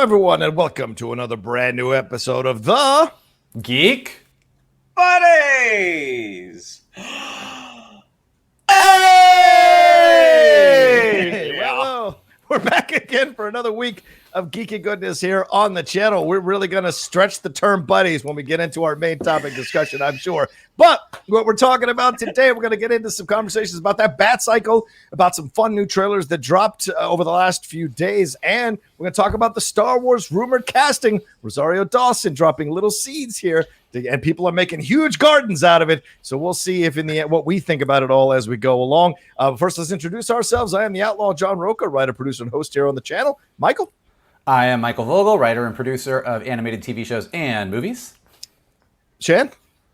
everyone, and welcome to another brand new episode of the Geek Buddies. Hey! Well, we're back again for another week of geeky goodness here on the channel. We're really going to stretch the term buddies when we get into our main topic discussion, I'm sure. But what we're talking about today, we're going to get into some conversations about that Batcycle, about some fun new trailers that dropped over the last few days, and we're going to talk about the Star Wars rumored casting, Rosario Dawson dropping little seeds here, and people are making huge gardens out of it. So we'll see if in the end what we think about it all as we go along. First, let's introduce ourselves. I am the Outlaw John Rocha, writer, producer, and host here on the channel. Michael? I am Michael Vogel, writer and producer of animated TV shows and movies. Shan?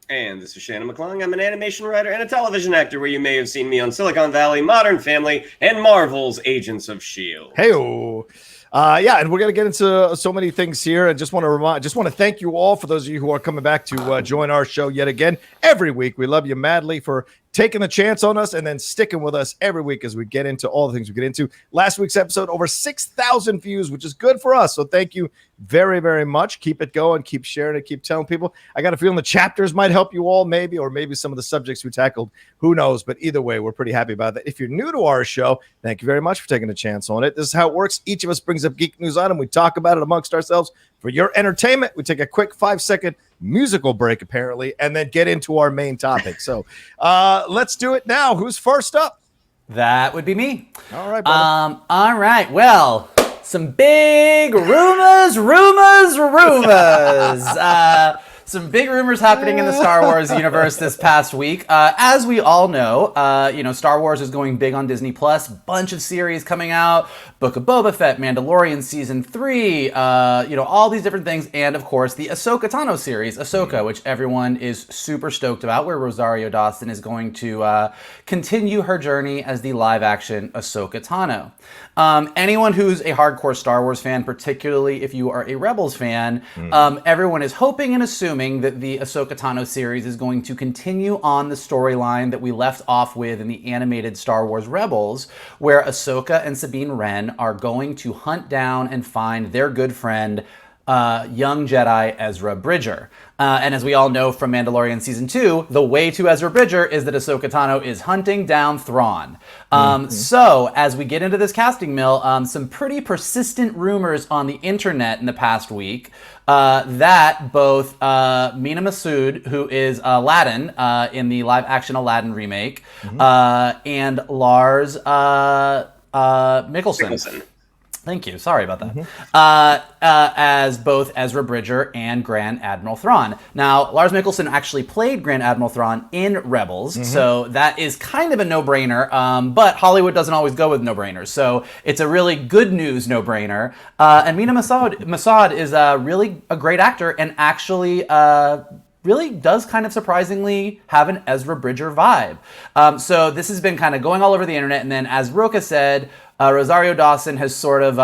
And this is Shannon McClung. I'm an animation writer and a television actor where you may have seen me on Silicon Valley, Modern Family, and Marvel's Agents of S.H.I.E.L.D. Hey-o. Yeah, and we're going to get into so many things here. And just want to thank you all for those of you who are coming back to join our show yet again every week. We love you madly for taking the chance on us and then sticking with us every week as we get into all the things we get into. Last week's episode, over 6,000 views, which is good for us. So thank you very, very much. Keep it going. Keep sharing it. Keep telling people. I got a feeling the chapters might help you all, maybe, or maybe some of the subjects we tackled. Who knows? But either way, we're pretty happy about that. If you're new to our show, thank you very much for taking a chance on it. This is how it works. Each of us brings up geek news item. We talk about it amongst ourselves for your entertainment. We take a quick 5-second musical break, apparently, and then get into our main topic. So let's do it now. Who's first up? That would be me. All right, brother. All right. Well, some big rumors. Some big rumors happening in the Star Wars universe this past week. As we all know, Star Wars is going big on Disney Plus. Bunch of series coming out. Book of Boba Fett, Mandalorian Season 3, all these different things. And, of course, the Ahsoka Tano series, Ahsoka, which everyone is super stoked about, where Rosario Dawson is going to continue her journey as the live-action Ahsoka Tano. Anyone who's a hardcore Star Wars fan, particularly if you are a Rebels fan, everyone is hoping and assuming that the Ahsoka Tano series is going to continue on the storyline that we left off with in the animated Star Wars Rebels, where Ahsoka and Sabine Wren are going to hunt down and find their good friend, young Jedi Ezra Bridger. And as we all know from Mandalorian Season 2, the way to Ezra Bridger is that Ahsoka Tano is hunting down Thrawn. So as we get into this casting mill, some pretty persistent rumors on the internet in the past week that both Mena Massoud, who is Aladdin in the live-action Aladdin remake, and Lars Mikkelsen. Thank you. Sorry about that. As both Ezra Bridger and Grand Admiral Thrawn. Now, Lars Mikkelsen actually played Grand Admiral Thrawn in Rebels, so that is kind of a no-brainer, but Hollywood doesn't always go with no-brainers, so it's a really good news no-brainer. And Mena Massoud is really a great actor and actually really does kind of surprisingly have an Ezra Bridger vibe. So this has been kind of going all over the internet, and then as Rocha said, Rosario Dawson has sort of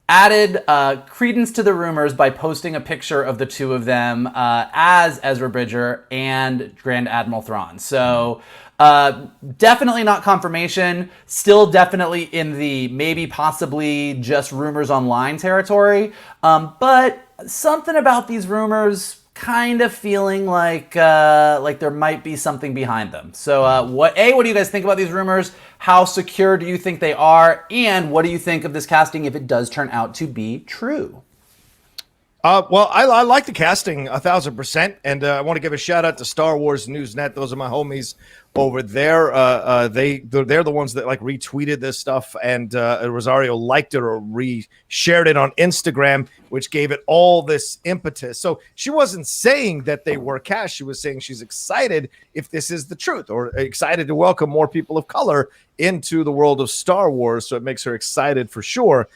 added credence to the rumors by posting a picture of the two of them as Ezra Bridger and Grand Admiral Thrawn. So definitely not confirmation, still definitely in the maybe possibly just rumors online territory, but something about these rumors kind of feeling like there might be something behind them. So what do you guys think about these rumors? How secure do you think they are? And what do you think of this casting if it does turn out to be true? Well, I like the casting 1,000%, and I want to give a shout out to Star Wars Newsnet. Those are my homies over there. They're the ones that like retweeted this stuff, and Rosario liked it or shared it on Instagram, which gave it all this impetus. So she wasn't saying that they were cast. She was saying she's excited if this is the truth, or excited to welcome more people of color into the world of Star Wars. So it makes her excited for sure.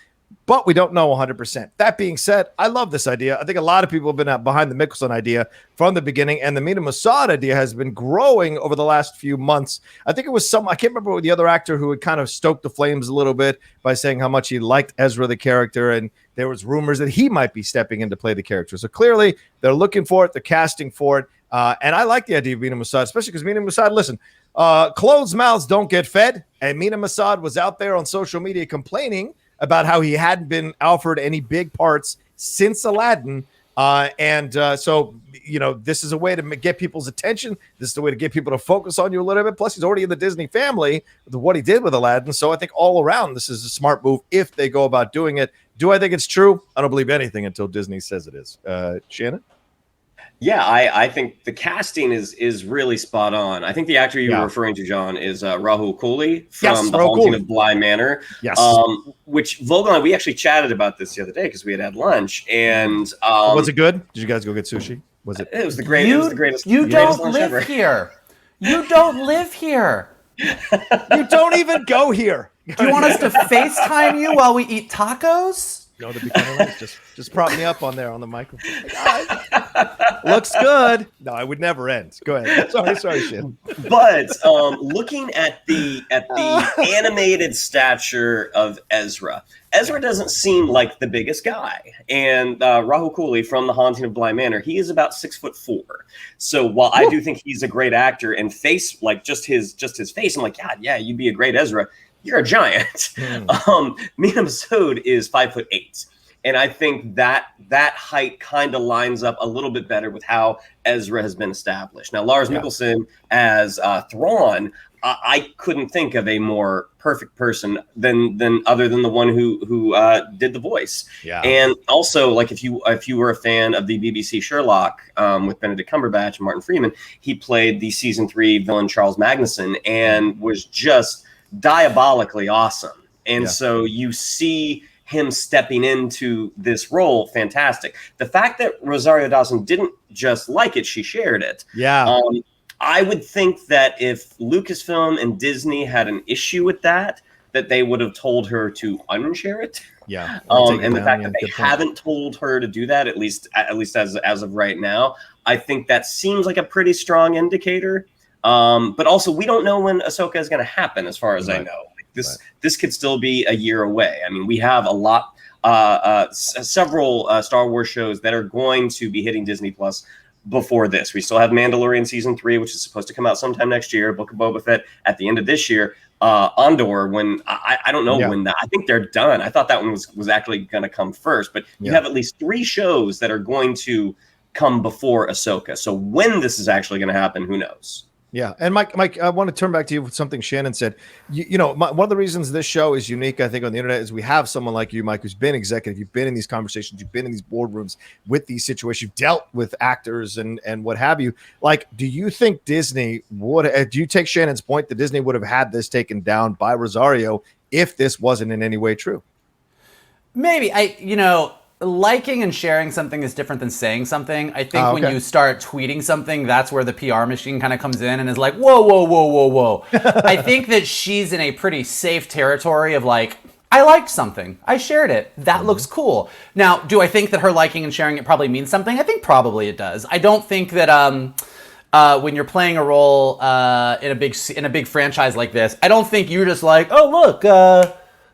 But we don't know 100%. That being said, I love this idea. I think a lot of people have been behind the Mikkelsen idea from the beginning, and the Mena Massoud idea has been growing over the last few months. I think it was I can't remember the other actor who had kind of stoked the flames a little bit by saying how much he liked Ezra the character, and there was rumors that he might be stepping in to play the character. So clearly, they're looking for it, they're casting for it, and I like the idea of Mena Massoud, especially because Mena Massoud, listen, closed mouths don't get fed, and Mena Massoud was out there on social media complaining about how he hadn't been offered any big parts since Aladdin. So, this is a way to get people's attention. This is a way to get people to focus on you a little bit. Plus, he's already in the Disney family with what he did with Aladdin. So I think all around, this is a smart move if they go about doing it. Do I think it's true? I don't believe anything until Disney says it is. Shannon? Yeah, I think the casting is really spot on. I think the actor you were referring to, John, is Rahul Kohli from The Haunting of Bly Manor. Yes. Which Vogel and I, we actually chatted about this the other day because we had lunch. And was it good? Did you guys go get sushi? Was it? It was the greatest. It was the greatest. You greatest don't lunch live ever. here. You don't live here. You don't even go here. Do you want us to FaceTime you while we eat tacos? No, to be kind of nice. Just prop me up on there on the microphone. Looks good. No, I would never end. Go ahead. Sorry, Shin. But looking at the animated stature of Ezra doesn't seem like the biggest guy. And Rahul Kohli from The Haunting of Bly Manor, he is about 6'4". So while I do think he's a great actor and face, like just his face, I'm like, yeah, you'd be a great Ezra. You're a giant. Mena Massoud is 5'8", and I think that height kind of lines up a little bit better with how Ezra has been established. Now, Lars Mikkelsen as Thrawn, I couldn't think of a more perfect person than other than the one who did the voice. Yeah, and also like if you were a fan of the BBC Sherlock with Benedict Cumberbatch and Martin Freeman, he played the season 3 villain Charles Magnuson and was just diabolically awesome. And so you see him stepping into this role, fantastic. The fact that Rosario Dawson didn't just like it, she shared it. Yeah. I would think that if Lucasfilm and Disney had an issue with that they would have told her to unshare it. Yeah. And the fact that they haven't told her to do that, at least as of right now, I think that seems like a pretty strong indicator. But also, we don't know when Ahsoka is going to happen, as far as I know. This could still be a year away. I mean, we have a lot, several Star Wars shows that are going to be hitting Disney Plus before this. We still have Mandalorian season 3, which is supposed to come out sometime next year. Book of Boba Fett at the end of this year. Andor, when I don't know when that. I think they're done. I thought that one was actually going to come first, but you have at least 3 shows that are going to come before Ahsoka. So when this is actually going to happen, who knows? Yeah, and Mike, I want to turn back to you with something Shannon said. One of the reasons this show is unique, I think, on the internet is we have someone like you, Mike, who's been executive. You've been in these conversations. You've been in these boardrooms with these situations. You've dealt with actors and what have you. Like, do you think Disney would? Do you take Shannon's point that Disney would have had this taken down by Rosario if this wasn't in any way true? Maybe. Liking and sharing something is different than saying something. I think when you start tweeting something, that's where the PR machine kind of comes in and is like, whoa. I think that she's in a pretty safe territory of like, I liked something. I shared it. That looks cool. Now, do I think that her liking and sharing it probably means something? I think probably it does. I don't think that when you're playing a role in a big franchise like this, I don't think you're just like, oh, look,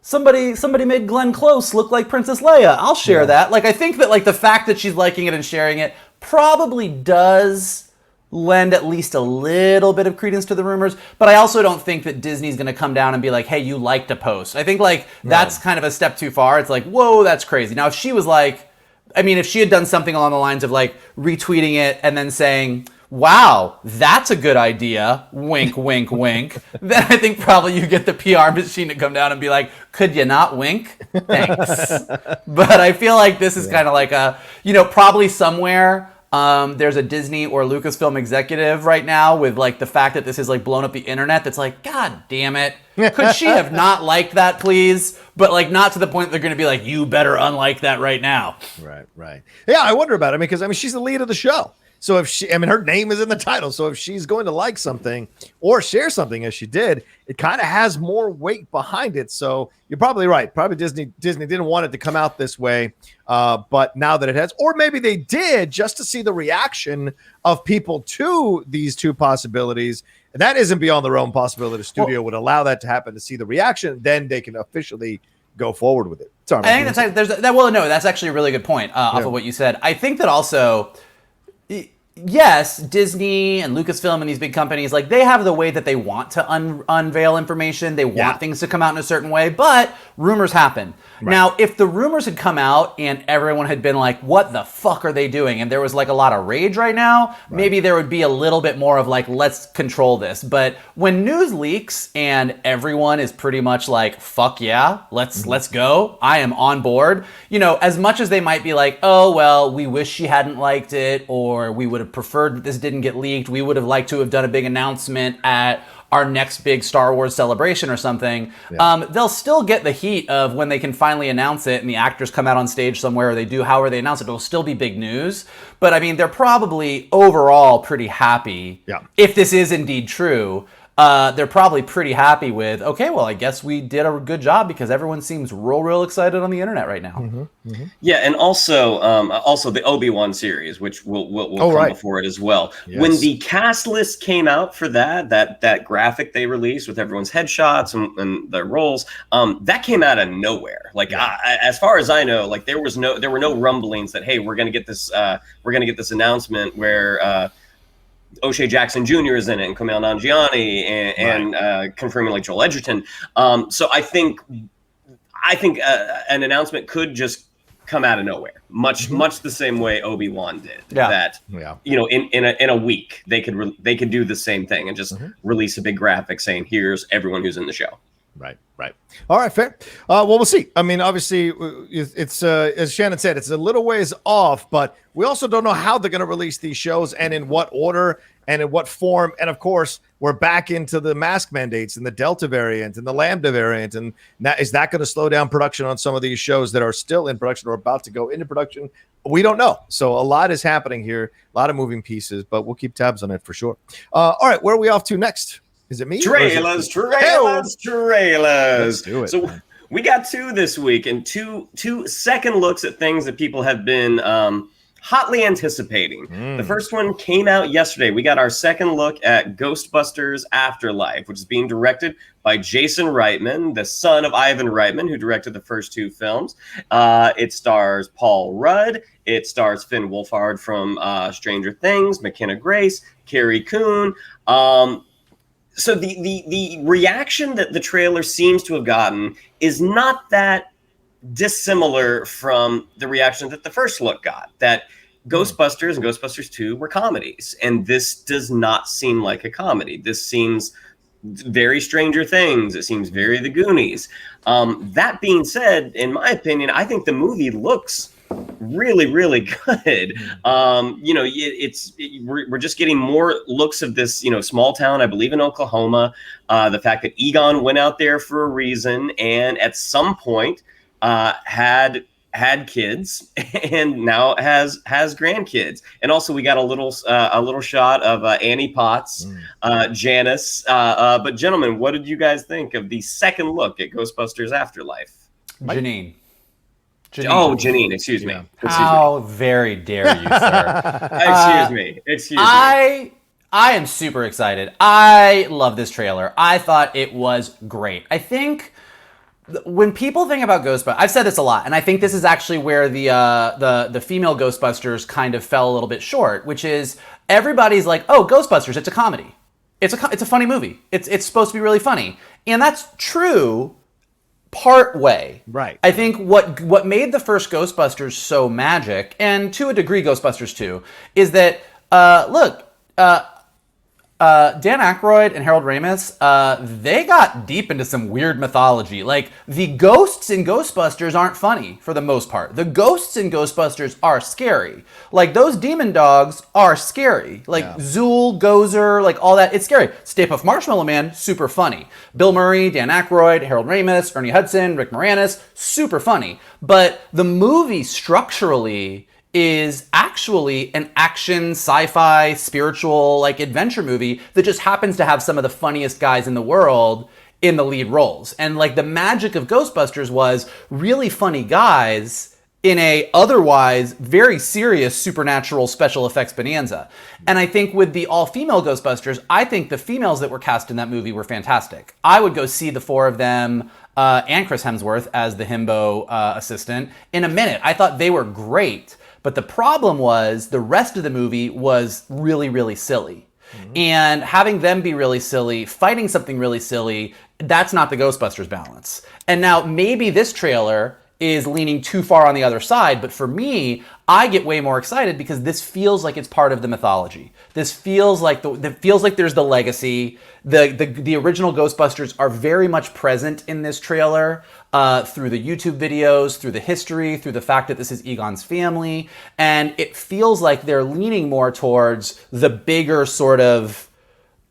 Somebody made Glenn Close look like Princess Leia. I'll share that. Like, I think that like the fact that she's liking it and sharing it probably does lend at least a little bit of credence to the rumors. But I also don't think that Disney's going to come down and be like, hey, you liked a post. I think like that's kind of a step too far. It's like, whoa, that's crazy. Now, if she was like, if she had done something along the lines of like retweeting it and then saying, wow, that's a good idea, wink, wink, wink, then I think probably you get the PR machine to come down and be like, could you not wink? Thanks. But I feel like this is kind of like probably somewhere there's a Disney or Lucasfilm executive right now with like the fact that this has like blown up the internet that's like, God damn it. Could she have not liked that, please? But like not to the point that they're going to be like, you better unlike that right now. Right. Yeah, I wonder about it because she's the lead of the show. So if her name is in the title. So if she's going to like something or share something as she did, it kind of has more weight behind it. So you're probably right. Probably Disney didn't want it to come out this way. But now that it has, or maybe they did just to see the reaction of people to these two possibilities. And that isn't beyond the realm possibility. The studio would allow that to happen to see the reaction. Then they can officially go forward with it. Sorry, I think that's actually a really good point off of what you said. I think that also yes, Disney and Lucasfilm and these big companies, like they have the way that they want to unveil information. They want things to come out in a certain way, but rumors happen. Right. Now, if the rumors had come out and everyone had been like, what the fuck are they doing? And there was like a lot of rage right now, maybe there would be a little bit more of like, let's control this. But when news leaks and everyone is pretty much like, fuck yeah, let's go. I am on board. You know, as much as they might be like, oh, well, we wish she hadn't liked it, or we would have preferred that this didn't get leaked. We would have liked to have done a big announcement at our next big Star Wars celebration or something. Yeah. They'll still get the heat of when they can finally announce it and the actors come out on stage somewhere, or they do however they announce it. It'll still be big news. But I mean, they're probably overall pretty happy if this is indeed true. They're probably pretty happy with, okay, well, I guess we did a good job because everyone seems real excited on the internet right now. Yeah, and also the Obi-Wan series, which will come before it as well. Yes. When the cast list came out for that graphic they released with everyone's headshots and their roles, that came out of nowhere. Like as far as I know, like there were no rumblings that, hey, we're gonna get this announcement where O'Shea Jackson Jr. is in it, and Kumail Nanjiani, and confirming like Joel Edgerton. So I think an announcement could just come out of nowhere, much the same way Obi-Wan did. You know, in a week they could do the same thing and just release a big graphic saying, here's everyone who's in the show. Right. All right, fair. Well, we'll see. I mean, obviously, it's as Shannon said, it's a little ways off, but we also don't know how they're going to release these shows and in what order and in what form. And of course, we're back into the mask mandates and the Delta variant and the Lambda variant. And now, is that going to slow down production on some of these shows that are still in production or about to go into production? We don't know. So a lot is happening here, a lot of moving pieces, but we'll keep tabs on it for sure. All right, where are we off to next? Is it me? Trailers. Let's do it. So we got two this week, and two second looks at things that people have been hotly anticipating. The first one came out yesterday. We got our second look at Ghostbusters Afterlife, which is being directed by Jason Reitman, the son of Ivan Reitman, who directed the first two films. It stars Paul Rudd. It stars Finn Wolfhard from Stranger Things, McKenna Grace, Carrie Coon. So the reaction that the trailer seems to have gotten is not that dissimilar from the reaction that the first look got, that Ghostbusters and Ghostbusters 2 were comedies, and this does not seem like a comedy. This seems very Stranger Things. It seems very The Goonies. That being said, in my opinion, I think the movie looks really good. You know, we're just getting more looks of this, you know, small town, I believe in Oklahoma. The fact that Egon went out there for a reason and at some point had kids and now has grandkids. And also we got a little shot of Annie Potts, Janice. But gentlemen, what did you guys think of the second look at Ghostbusters Afterlife? Janine. Oh, Janine, excuse me. How very dare you, sir. Excuse me. I am super excited. I love this trailer. I thought it was great. I think when people think about Ghostbusters, I've said this a lot, and I think this is actually where the female Ghostbusters kind of fell a little bit short, which is everybody's like, oh, Ghostbusters, it's a comedy. It's a funny movie. It's supposed to be really funny. And that's true part way. Right. I think what made the first Ghostbusters so magic, and to a degree Ghostbusters 2, is that Dan Aykroyd and Harold Ramis, they got deep into some weird mythology. Like, the ghosts in Ghostbusters aren't funny for the most part. The ghosts in Ghostbusters are scary. Like, those demon dogs are scary. Like, Zool, Gozer, like, all that, it's scary. Stay Puft Marshmallow Man, super funny. Bill Murray, Dan Aykroyd, Harold Ramis, Ernie Hudson, Rick Moranis, super funny. But the movie structurally is actually an action, sci-fi, spiritual, like adventure movie that just happens to have some of the funniest guys in the world in the lead roles. And like the magic of Ghostbusters was really funny guys in a otherwise very serious supernatural special effects bonanza. And I think with the all-female Ghostbusters, I think the females that were cast in that movie were fantastic. I would go see the four of them and Chris Hemsworth as the himbo assistant in a minute. I thought they were great. But the problem was the rest of the movie was really, really silly. And having them be really silly, fighting something really silly, that's not the Ghostbusters balance. And now maybe this trailer is leaning too far on the other side, but for me, I get way more excited because this feels like it's part of the mythology. This feels like there's the legacy. The original Ghostbusters are very much present in this trailer through the YouTube videos, through the history, through the fact that this is Egon's family, and it feels like they're leaning more towards the bigger sort of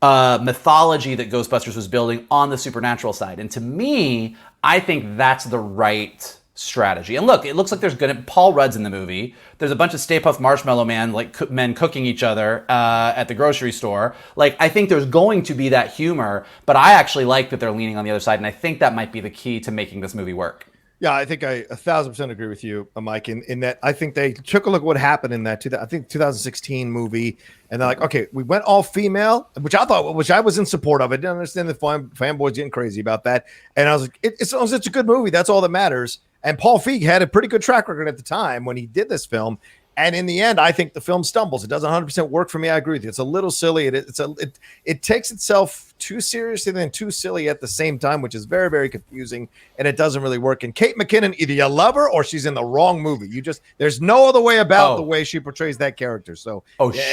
mythology that Ghostbusters was building on the supernatural side. And to me, I think that's the right strategy. And look, it looks like there's Paul Rudd's in the movie. There's a bunch of Stay Puft Marshmallow Man, like men cooking each other at the grocery store. Like, I think there's going to be that humor, but I actually like that they're leaning on the other side, and I think that might be the key to making this movie work. Yeah, I think I 1,000% agree with you, Mike, in that I think they took a look at what happened in that 2016 movie, and they're like, okay, we went all female, which I was in support of. I didn't understand the fanboys getting crazy about that, and I was like, it's a good movie. That's all that matters. And Paul Feig had a pretty good track record at the time when he did this film. And in the end, I think the film stumbles. It doesn't 100% work for me. I agree with you. It's a little silly. It takes itself too seriously and then too silly at the same time, which is very, very confusing. And it doesn't really work. And Kate McKinnon, either you love her or she's in the wrong movie. There's no other way about the way she portrays that character. So,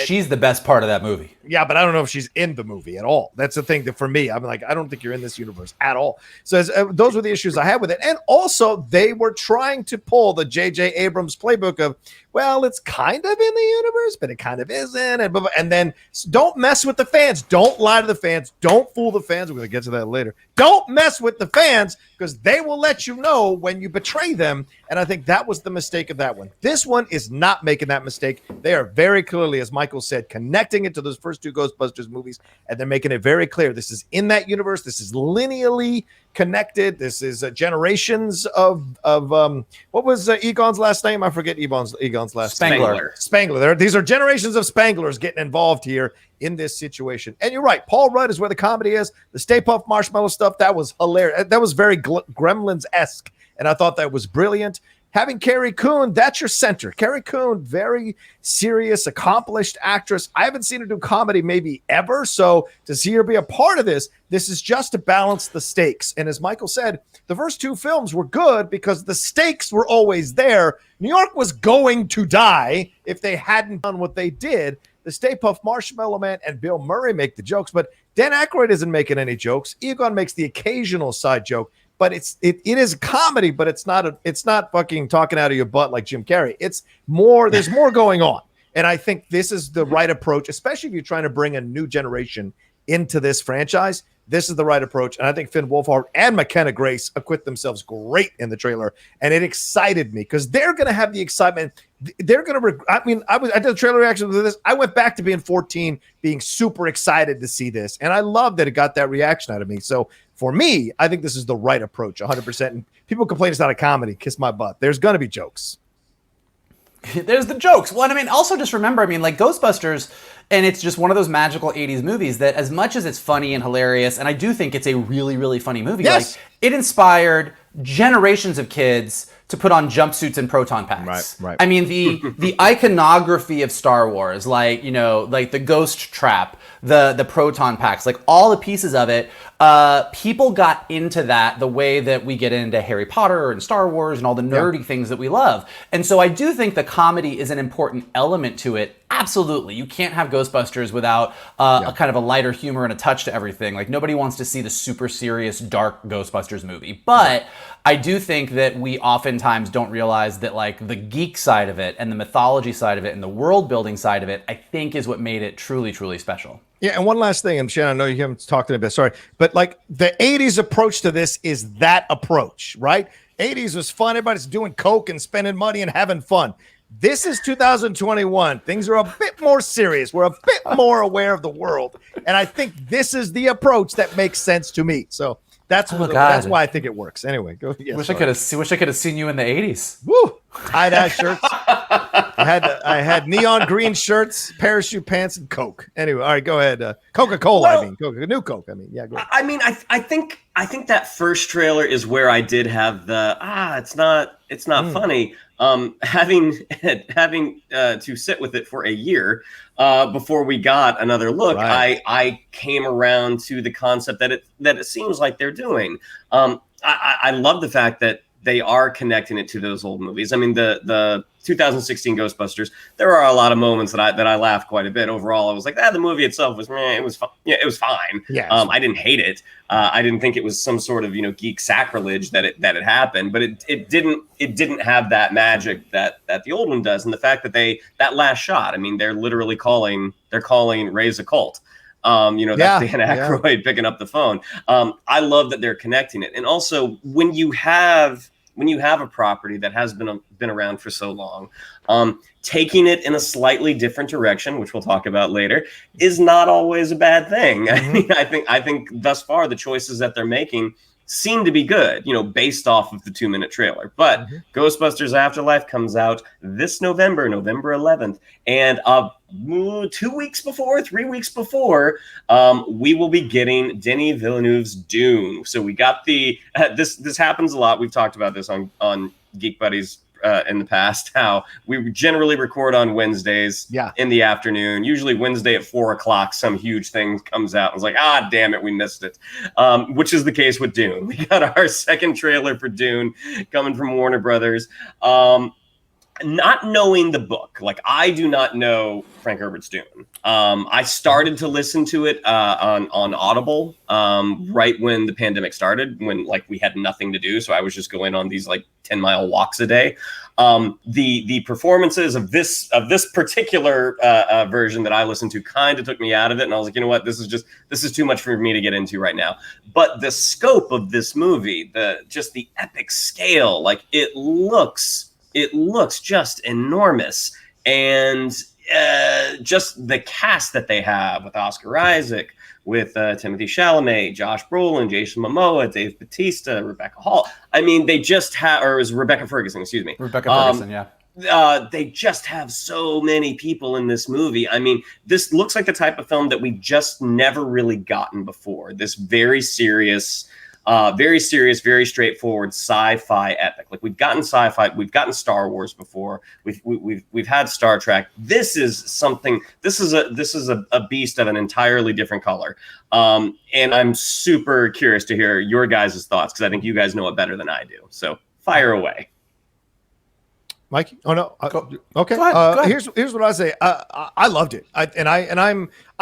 she's the best part of that movie. Yeah, but I don't know if she's in the movie at all. That's the thing that for me, I'm like, I don't think you're in this universe at all. So those were the issues I had with it. And also, they were trying to pull the J.J. Abrams playbook of, well, it's kind of in the universe, but it kind of isn't. And then don't mess with the fans. Don't lie to the fans. Don't fool the fans. We're going to get to that later. Don't mess with the fans because they will let you know when you betray them. And I think that was the mistake of that one. This one is not making that mistake. They are very clearly, as Michael said, connecting it to those first two Ghostbusters movies. And they're making it very clear. This is in that universe. This is linearly connected. This is generations of what was Egon's last name? I forget Egon's last name. Spangler. These are generations of Spanglers getting involved here in this situation. And you're right. Paul Rudd is where the comedy is. The Stay Puft Marshmallow stuff, that was hilarious. That was very Gremlins-esque. And I thought that was brilliant. Having Carrie Coon, that's your center. Carrie Coon, very serious, accomplished actress. I haven't seen her do comedy maybe ever. So to see her be a part of this is just to balance the stakes. And as Michael said, the first two films were good because the stakes were always there. New York was going to die if they hadn't done what they did. The Stay Puft Marshmallow Man and Bill Murray make the jokes, but Dan Aykroyd isn't making any jokes. Egon makes the occasional side joke. But it is a comedy, but it's not fucking talking out of your butt like Jim Carrey. It's more, there's more going on. And I think this is the right approach, especially if you're trying to bring a new generation into this franchise. This is the right approach. And I think Finn Wolfhard and McKenna Grace acquit themselves great in the trailer. And it excited me because they're going to have the excitement. They're going to, I did a trailer reaction with this. I went back to being 14, being super excited to see this. And I love that it got that reaction out of me. So for me, I think this is the right approach 100%. And people complain it's not a comedy. Kiss my butt. There's going to be jokes. There's the jokes. Well, I mean, also just remember, like Ghostbusters, and it's just one of those magical 80s movies that as much as it's funny and hilarious, and I do think it's a really, really funny movie, yes, like it inspired generations of kids to put on jumpsuits and proton packs. Right. I mean, the iconography of Star Wars, like the ghost trap, the proton packs, like all the pieces of it, people got into that the way that we get into Harry Potter and Star Wars and all the nerdy things that we love. And so I do think the comedy is an important element to it. Absolutely. You can't have Ghostbusters without a kind of a lighter humor and a touch to everything. Like nobody wants to see the super serious, dark Ghostbusters movie. But I do think that we oftentimes don't realize that like the geek side of it and the mythology side of it and the world building side of it, I think is what made it truly, truly special. Yeah, and one last thing, and Shannon, I know you haven't talked in a bit, sorry, but like the 80s approach to this is that approach, right? 80s was fun. Everybody's doing coke and spending money and having fun. This is 2021. Things are a bit more serious. We're a bit more aware of the world. And I think this is the approach that makes sense to me. So that's why I think it works. Anyway, go. Yeah, wish I could have seen you in the 80s. Woo! Tie-dye shirts. I had neon green shirts, parachute pants, and Coke. Anyway, all right, go ahead. Coca-Cola, Well, new Coke. Yeah, go ahead. I mean, I think that first trailer is where I did have the it's not funny. Having to sit with it for a year before we got another look, Right. I came around to the concept that it seems like they're doing. I love the fact that they are connecting it to those old movies. I mean, the 2016 Ghostbusters, there are a lot of moments that I laughed quite a bit. Overall, I was like, the movie itself was, it was fun. Yeah, it was fine. Yes. I didn't hate it. I didn't think it was some sort of, geek sacrilege that it happened, but it didn't have that magic that the old one does. And the fact that that last shot, I mean, they're literally calling Ray's a cult. That's Dan Aykroyd picking up the phone. I love that they're connecting it. And also when you have a property that has been around for so long, taking it in a slightly different direction, which we'll talk about later, is not always a bad thing. Mm-hmm. I mean, I think thus far the choices that they're making seem to be good, based off of the 2-minute trailer. But Ghostbusters Afterlife comes out this November 11th. And 3 weeks before, we will be getting Denis Villeneuve's Dune. So we got this happens a lot. We've talked about this on Geek Buddies in the past, how we generally record on Wednesdays in the afternoon, usually Wednesday at 4:00, some huge thing comes out. I was like, damn it, we missed it. Which is the case with Dune. We got our second trailer for Dune coming from Warner Brothers. Not knowing the book, like I do not know Frank Herbert's Dune. I started to listen to it on Audible right when the pandemic started, when like we had nothing to do, so I was just going on these like 10-mile walks a day. The performances of this particular version that I listened to kind of took me out of it, and I was like, you know what, this is too much for me to get into right now. But the scope of this movie, the epic scale, like it looks just enormous. And just the cast that they have with Oscar Isaac, with Timothée Chalamet, Josh Brolin, Jason Momoa, Dave Bautista, Rebecca Hall. I mean, they just have, or it was Rebecca Ferguson, excuse me. Rebecca Ferguson, yeah. They just have so many people in this movie. I mean, this looks like the type of film that we just never really gotten before. This very serious, very straightforward sci-fi epic. Like we've gotten sci-fi, we've gotten Star Wars before, we've had Star Trek. This is something. This is a beast of an entirely different color. And I'm super curious to hear your guys' thoughts, because I think you guys know it better than I do. So fire away. Mikey? Oh no. Okay. Go ahead. Here's what I say. I loved it. I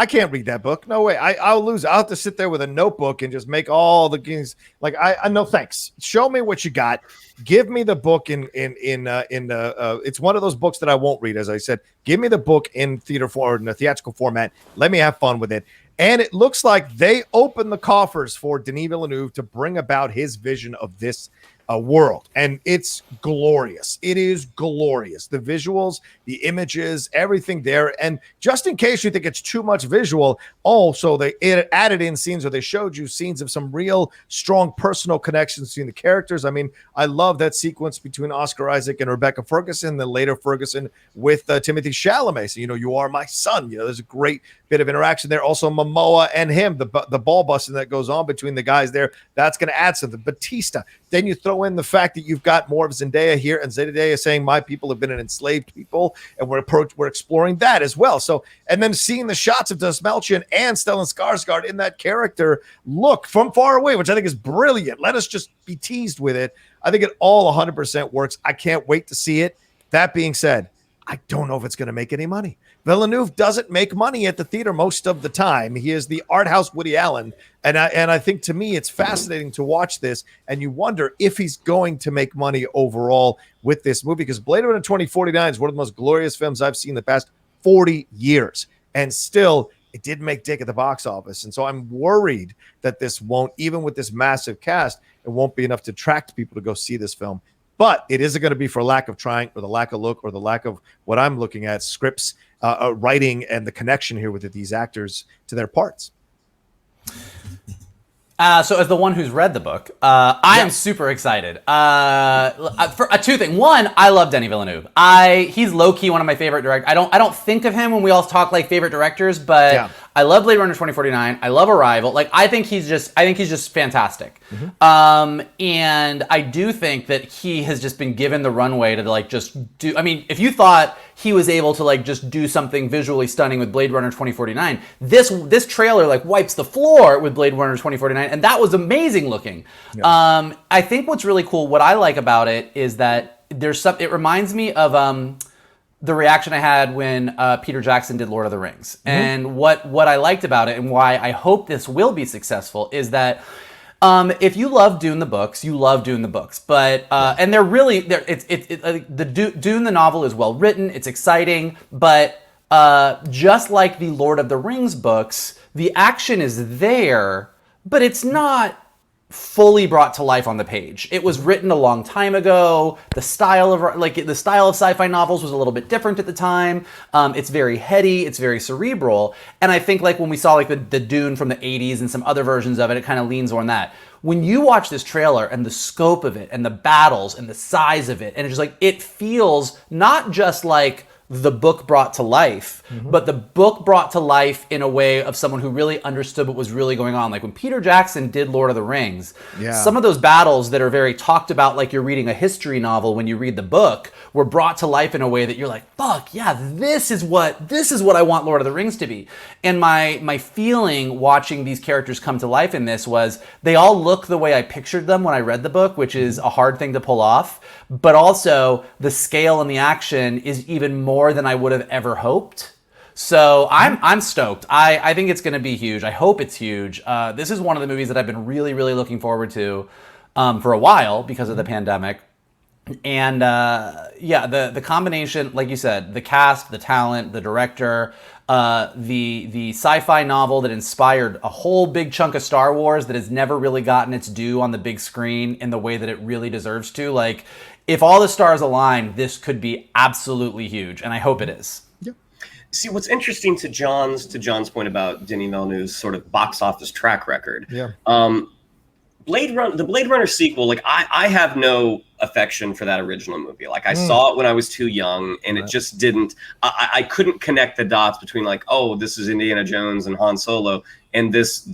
can't read that book. No way. I'll lose. I'll have to sit there with a notebook and just make all the things. Like I no thanks. Show me what you got. Give me the book in it's one of those books that I won't read. As I said, give me the book in in a theatrical format. Let me have fun with it. And it looks like they opened the coffers for Denis Villeneuve to bring about his vision of this world, and it's glorious. It is glorious. The visuals, the images, everything there. And just in case you think it's too much visual, so they added in scenes, or they showed you scenes of some real strong personal connections between the characters. I mean, I love that sequence between Oscar Isaac and Rebecca Ferguson, then later Ferguson with Timothée Chalamet. So, you are my son. There's a great bit of interaction there. Also Momoa and him, the ball busting that goes on between the guys there, that's going to add something. Batista. Then you throw in the fact that you've got more of Zendaya here, and Zendaya saying my people have been an enslaved people, and we're exploring that as well. So, and then seeing the shots of Desmelchian and Stellan Skarsgård in that character look from far away, which I think is brilliant. Let us just be teased with it. I think it all 100% works. I can't wait to see it. That being said, I don't know if it's going to make any money. Villeneuve doesn't make money at the theater most of the time. He is the art house Woody Allen. And I think, to me, it's fascinating to watch this, and you wonder if he's going to make money overall with this movie, because Blade Runner 2049 is one of the most glorious films I've seen in the past 40 years. And still, it did make dick at the box office. And so I'm worried that this won't, even with this massive cast, it won't be enough to attract people to go see this film. But it isn't going to be for lack of trying, or the lack of look, or the lack of what I'm looking at, scripts, writing, and the connection here with these actors to their parts. So as the one who's read the book, I am super excited. For two things. One, I love Denis Villeneuve. He's low key one of my favorite directors. I don't think of him when we all talk like favorite directors, but I love Blade Runner 2049. I love Arrival. Like I think he's just fantastic. And I do think that he has just been given the runway to like just do. I mean, if you thought he was able to like just do something visually stunning with Blade Runner 2049, this trailer like wipes the floor with Blade Runner 2049, and that was amazing looking. I think what's really cool, what I like about it is that it reminds me of the reaction I had when Peter Jackson did Lord of the Rings. And what I liked about it and why I hope this will be successful is that if you love Dune the books, you love Dune the books. But and Dune the novel is well written, it's exciting, but just like the Lord of the Rings books, the action is there, but it's not fully brought to life on the page. It was written a long time ago. The style of sci-fi novels was a little bit different at the time. It's very heady, it's very cerebral, and I think like when we saw like the Dune from the 80s and some other versions of it, it kind of leans on that. When you watch this trailer and the scope of it and the battles and the size of it, and it's just like it feels not just like the book brought to life, but the book brought to life in a way of someone who really understood what was really going on. Like when Peter Jackson did Lord of the Rings, some of those battles that are very talked about like you're reading a history novel when you read the book were brought to life in a way that you're like, fuck yeah, this is what I want Lord of the Rings to be. And my feeling watching these characters come to life in this was they all look the way I pictured them when I read the book, which is a hard thing to pull off, but also the scale and the action is even more than I would have ever hoped. So I'm stoked. I think it's going to be huge. I hope it's huge. This is one of the movies that I've been really, really looking forward to for a while because of the pandemic. And the combination, like you said, the cast, the talent, the director, the sci-fi novel that inspired a whole big chunk of Star Wars that has never really gotten its due on the big screen in the way that it really deserves to. Like, if all the stars align, this could be absolutely huge, and I hope it is. See, what's interesting to John's point about Denis Villeneuve's sort of box office track record. The Blade Runner sequel, like I have no affection for that original movie. Like I saw it when I was too young, and it just didn't. I couldn't connect the dots between like, oh, this is Indiana Jones and Han Solo, and this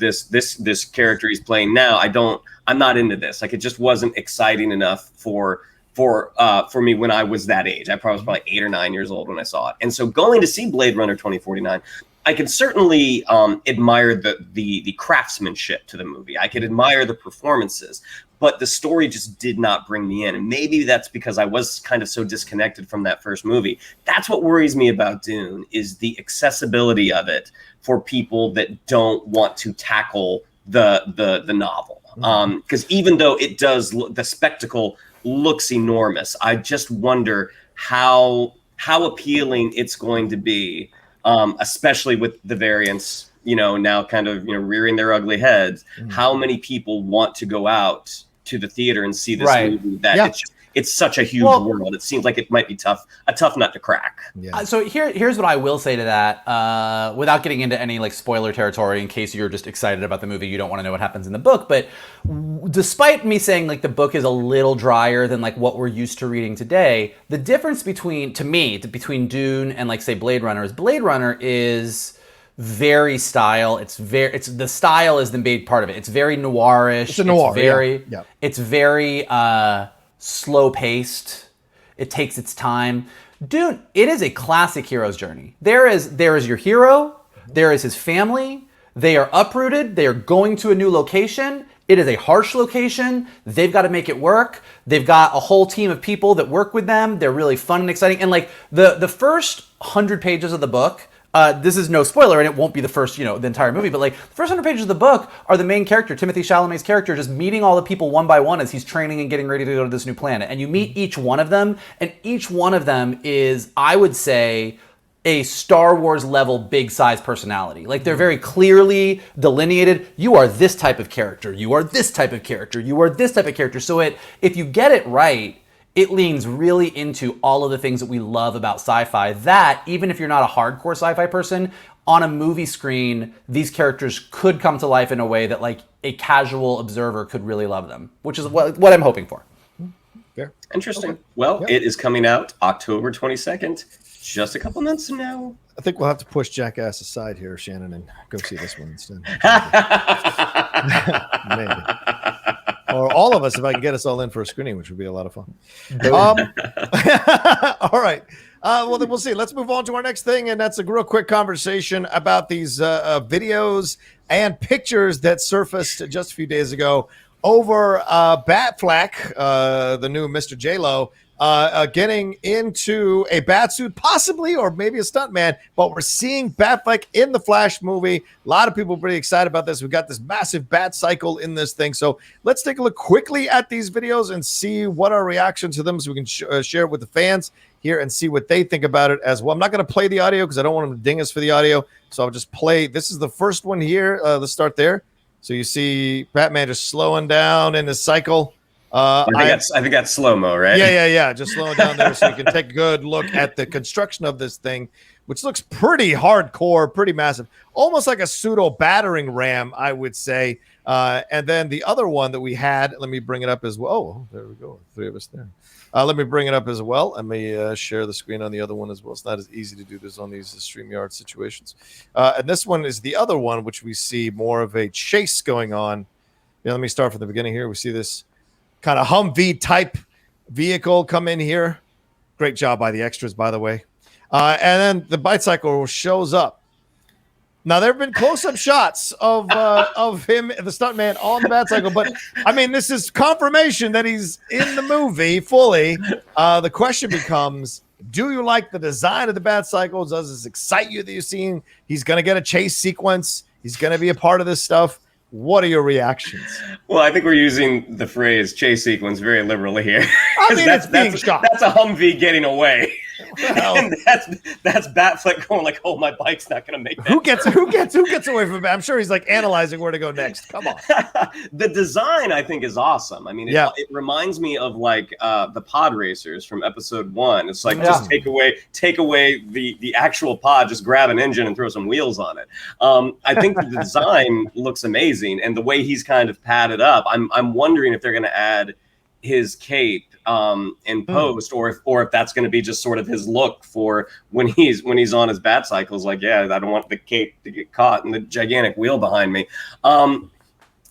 character he's playing now. I'm not into this. Like it just wasn't exciting enough for me when I was that age. I was probably 8 or 9 years old when I saw it. And so going to see Blade Runner 2049, I can certainly admire the craftsmanship to the movie. I could admire the performances, but the story just did not bring me in. And maybe that's because I was kind of so disconnected from that first movie. That's what worries me about Dune, is the accessibility of it for people that don't want to tackle the novel. Because even though it does, the spectacle looks enormous, I just wonder how appealing it's going to be, especially with the variants, now kind of rearing their ugly heads. How many people want to go out to the theater and see this movie? That it's such a huge world. It seems like it might be a tough nut to crack. So here's what I will say to that, without getting into any like spoiler territory, in case you're just excited about the movie, you don't want to know what happens in the book. But despite me saying like the book is a little drier than like what we're used to reading today, the difference between Dune and like say Blade Runner is very style. The style is the big part of it. It's very noirish. It's a noir. It's very slow paced. It takes its time. Dune, it is a classic hero's journey. There is your hero. There is his family. They are uprooted. They are going to a new location. It is a harsh location. They've got to make it work. They've got a whole team of people that work with them. They're really fun and exciting. And like the first 100 pages of the book, this is no spoiler, and it won't be the first, the entire movie, but like the first 100 pages of the book are the main character, Timothée Chalamet's character, just meeting all the people one by one as he's training and getting ready to go to this new planet. And you meet each one of them, and each one of them is, I would say, a Star Wars level big size personality. Like they're very clearly delineated. You are this type of character. You are this type of character. You are this type of character. So if you get it right, it leans really into all of the things that we love about sci-fi, that even if you're not a hardcore sci-fi person, on a movie screen, these characters could come to life in a way that like a casual observer could really love them, which is what I'm hoping for. Fair. Interesting. Okay. Well, Yep. it is coming out October 22nd, just a couple months from now. I think we'll have to push Jackass aside here, Shannon, and go see this one instead. Maybe. Or all of us, if I can get us all in for a screening, which would be a lot of fun. All right. Well, then we'll see. Let's move on to our next thing, and that's a real quick conversation about these videos and pictures that surfaced just a few days ago over Batfleck, the new Mr. J-Lo, getting into a bat suit, possibly, or maybe a stuntman, but we're seeing Batfleck in the Flash movie. A lot of people are pretty excited about this. We got this massive bat cycle in this thing. So let's take a look quickly at these videos and see what our reaction to them, so we can share it with the fans here and see what they think about it as well. I'm not going to play the audio because I don't want them to ding us for the audio. So I'll just play. This is the first one here. Let's start there. So you see Batman just slowing down in his cycle. I think that's slow-mo, right? Yeah. Just slowing down there so you can take a good look at the construction of this thing, which looks pretty hardcore, pretty massive, almost like a pseudo battering ram, I would say. And then the other one that we had, let me bring it up as well. Oh, there we go. Three of us there. Let me bring it up as well. Let me share the screen on the other one as well. It's not as easy to do this on these StreamYard situations. And this one is the other one, which we see more of a chase going on. Yeah, let me start from the beginning here. We see this kind of Humvee type vehicle come in here. Great job by the extras, by the way. And then the bicycle shows up. Now, there have been close-up shots of him, the stuntman, on the Batcycle, but I mean, this is confirmation that he's in the movie fully. The question becomes, do you like the design of the Batcycle? Does this excite you that you're seeing he's going to get a chase sequence? He's going to be a part of this stuff. What are your reactions? Well, I think we're using the phrase chase sequence very liberally here. I mean, it's being shot. That's a Humvee getting away. Well, And that's Batfleck going like, oh, my bike's not going to make that. who gets away from it? I'm sure he's like analyzing where to go next. Come on. The design, I think, is awesome. I mean, it reminds me of like the pod racers from episode 1. It's like just take away the actual pod, just grab an engine and throw some wheels on it. I think the design looks amazing, and the way he's kind of padded up. I'm wondering if they're going to add his cape in post, or if that's going to be just sort of his look for when he's on his bat cycles. Like, yeah, I don't want the cape to get caught in the gigantic wheel behind me.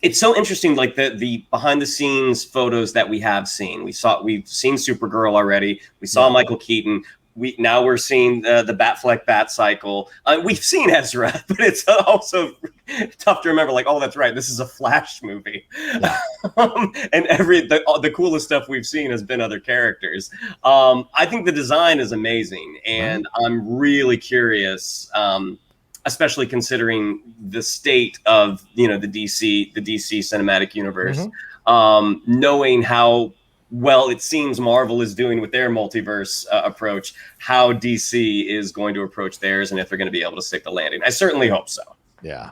It's so interesting, like the behind the scenes photos that we have seen. We've seen Supergirl already. We saw Michael Keaton. We're seeing the Batfleck Batcycle. We've seen Ezra, but it's also tough to remember. Like, oh, that's right, this is a Flash movie, and the coolest stuff we've seen has been other characters. I think the design is amazing, and I'm really curious, especially considering the state of the DC cinematic universe, knowing how well it seems Marvel is doing with their multiverse approach, how DC is going to approach theirs, and if they're going to be able to stick the landing. I certainly hope so. Yeah.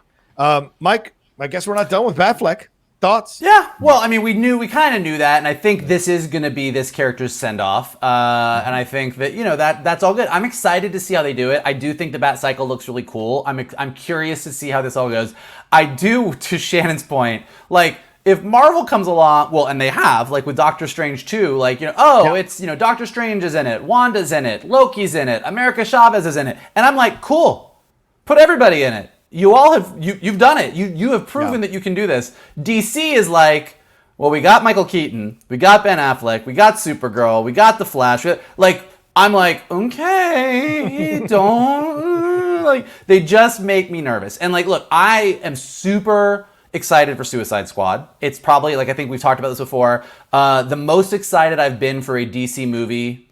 Mike, I guess we're not done with Batfleck. Thoughts? Yeah, well, I mean, we kind of knew that, and I think this is going to be this character's send-off, and I think that that's all good. I'm excited to see how they do it. I do think the Batcycle looks really cool. I'm curious to see how this all goes. I do, to Shannon's point, like, if Marvel comes along, well, and they have, like with Doctor Strange 2, like, it's, Doctor Strange is in it, Wanda's in it, Loki's in it, America Chavez is in it, and I'm like, cool, put everybody in it. You all have, you've done it. You have proven that you can do this. DC is like, well, we got Michael Keaton, we got Ben Affleck, we got Supergirl, we got The Flash. I'm like, okay, don't, like, they just make me nervous. And like, look, I am super excited for Suicide Squad. It's probably, like, I think we've talked about this before, the most excited I've been for a DC movie,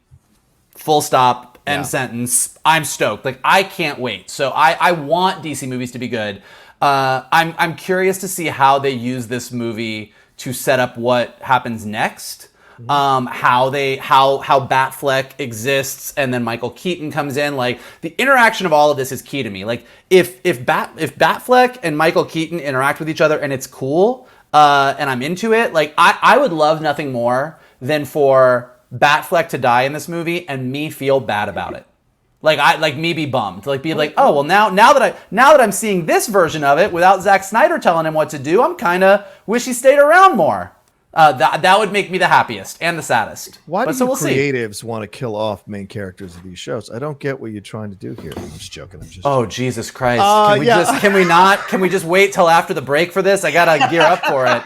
full stop, end sentence. I'm stoked. Like, I can't wait. So I want DC movies to be good. I'm curious to see how they use this movie to set up what happens next. How Batfleck exists, and then Michael Keaton comes in. Like, the interaction of all of this is key to me. Like, if Batfleck and Michael Keaton interact with each other and it's cool, and I'm into it, like, I would love nothing more than for Batfleck to die in this movie and me feel bad about it. Like me be bummed, be like, oh well, now that I'm seeing this version of it without Zack Snyder telling him what to do, I'm kind of wish he stayed around more. That would make me the happiest and the saddest. Why do we'll creatives want to kill off main characters of these shows? I don't get what you're trying to do here. I'm just joking. Oh Jesus Christ! Can we just wait till after the break for this? I gotta gear up for it.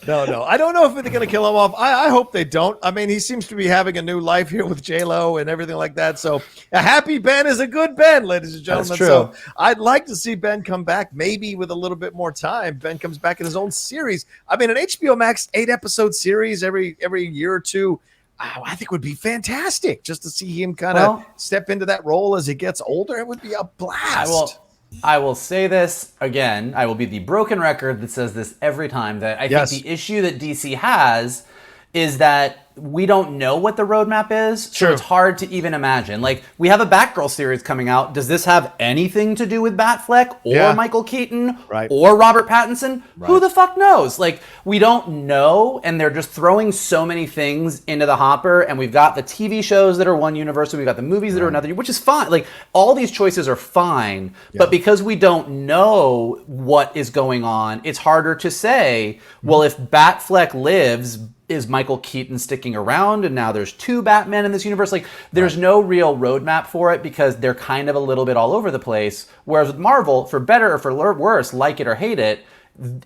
No. I don't know if they're going to kill him off. I hope they don't. I mean, he seems to be having a new life here with J-Lo and everything like that. So a happy Ben is a good Ben, ladies and gentlemen. That's true. So I'd like to see Ben come back, maybe with a little bit more time. Ben comes back in his own series. I mean, an HBO Max 8-episode series every year or two, I think would be fantastic just to see him kind of step into that role as he gets older. It would be a blast. I will say this again. I will be the broken record that says this every time, that I think the issue that DC has is that we don't know what the roadmap is. So it's hard to even imagine. Like, we have a Batgirl series coming out. Does this have anything to do with Batfleck or Michael Keaton or Robert Pattinson? Who the fuck knows? Like, we don't know, and they're just throwing so many things into the hopper, and we've got the TV shows that are one universe, and we've got the movies that are another, which is fine. Like, all these choices are fine, but because we don't know what is going on, it's harder to say, well, if Batfleck lives, is Michael Keaton sticking around, and now there's 2 Batmen in this universe? Like, there's no real roadmap for it because they're kind of a little bit all over the place. Whereas with Marvel, for better or for worse, like it or hate it,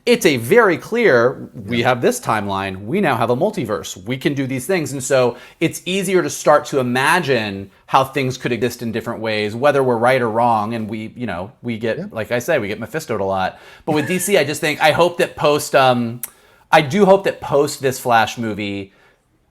it's a very clear, we have this timeline, we now have a multiverse, we can do these things. And so it's easier to start to imagine how things could exist in different ways, whether we're right or wrong. And we get, like I say, we get Mephisto'd a lot. But with DC, I just think, I do hope that post this Flash movie,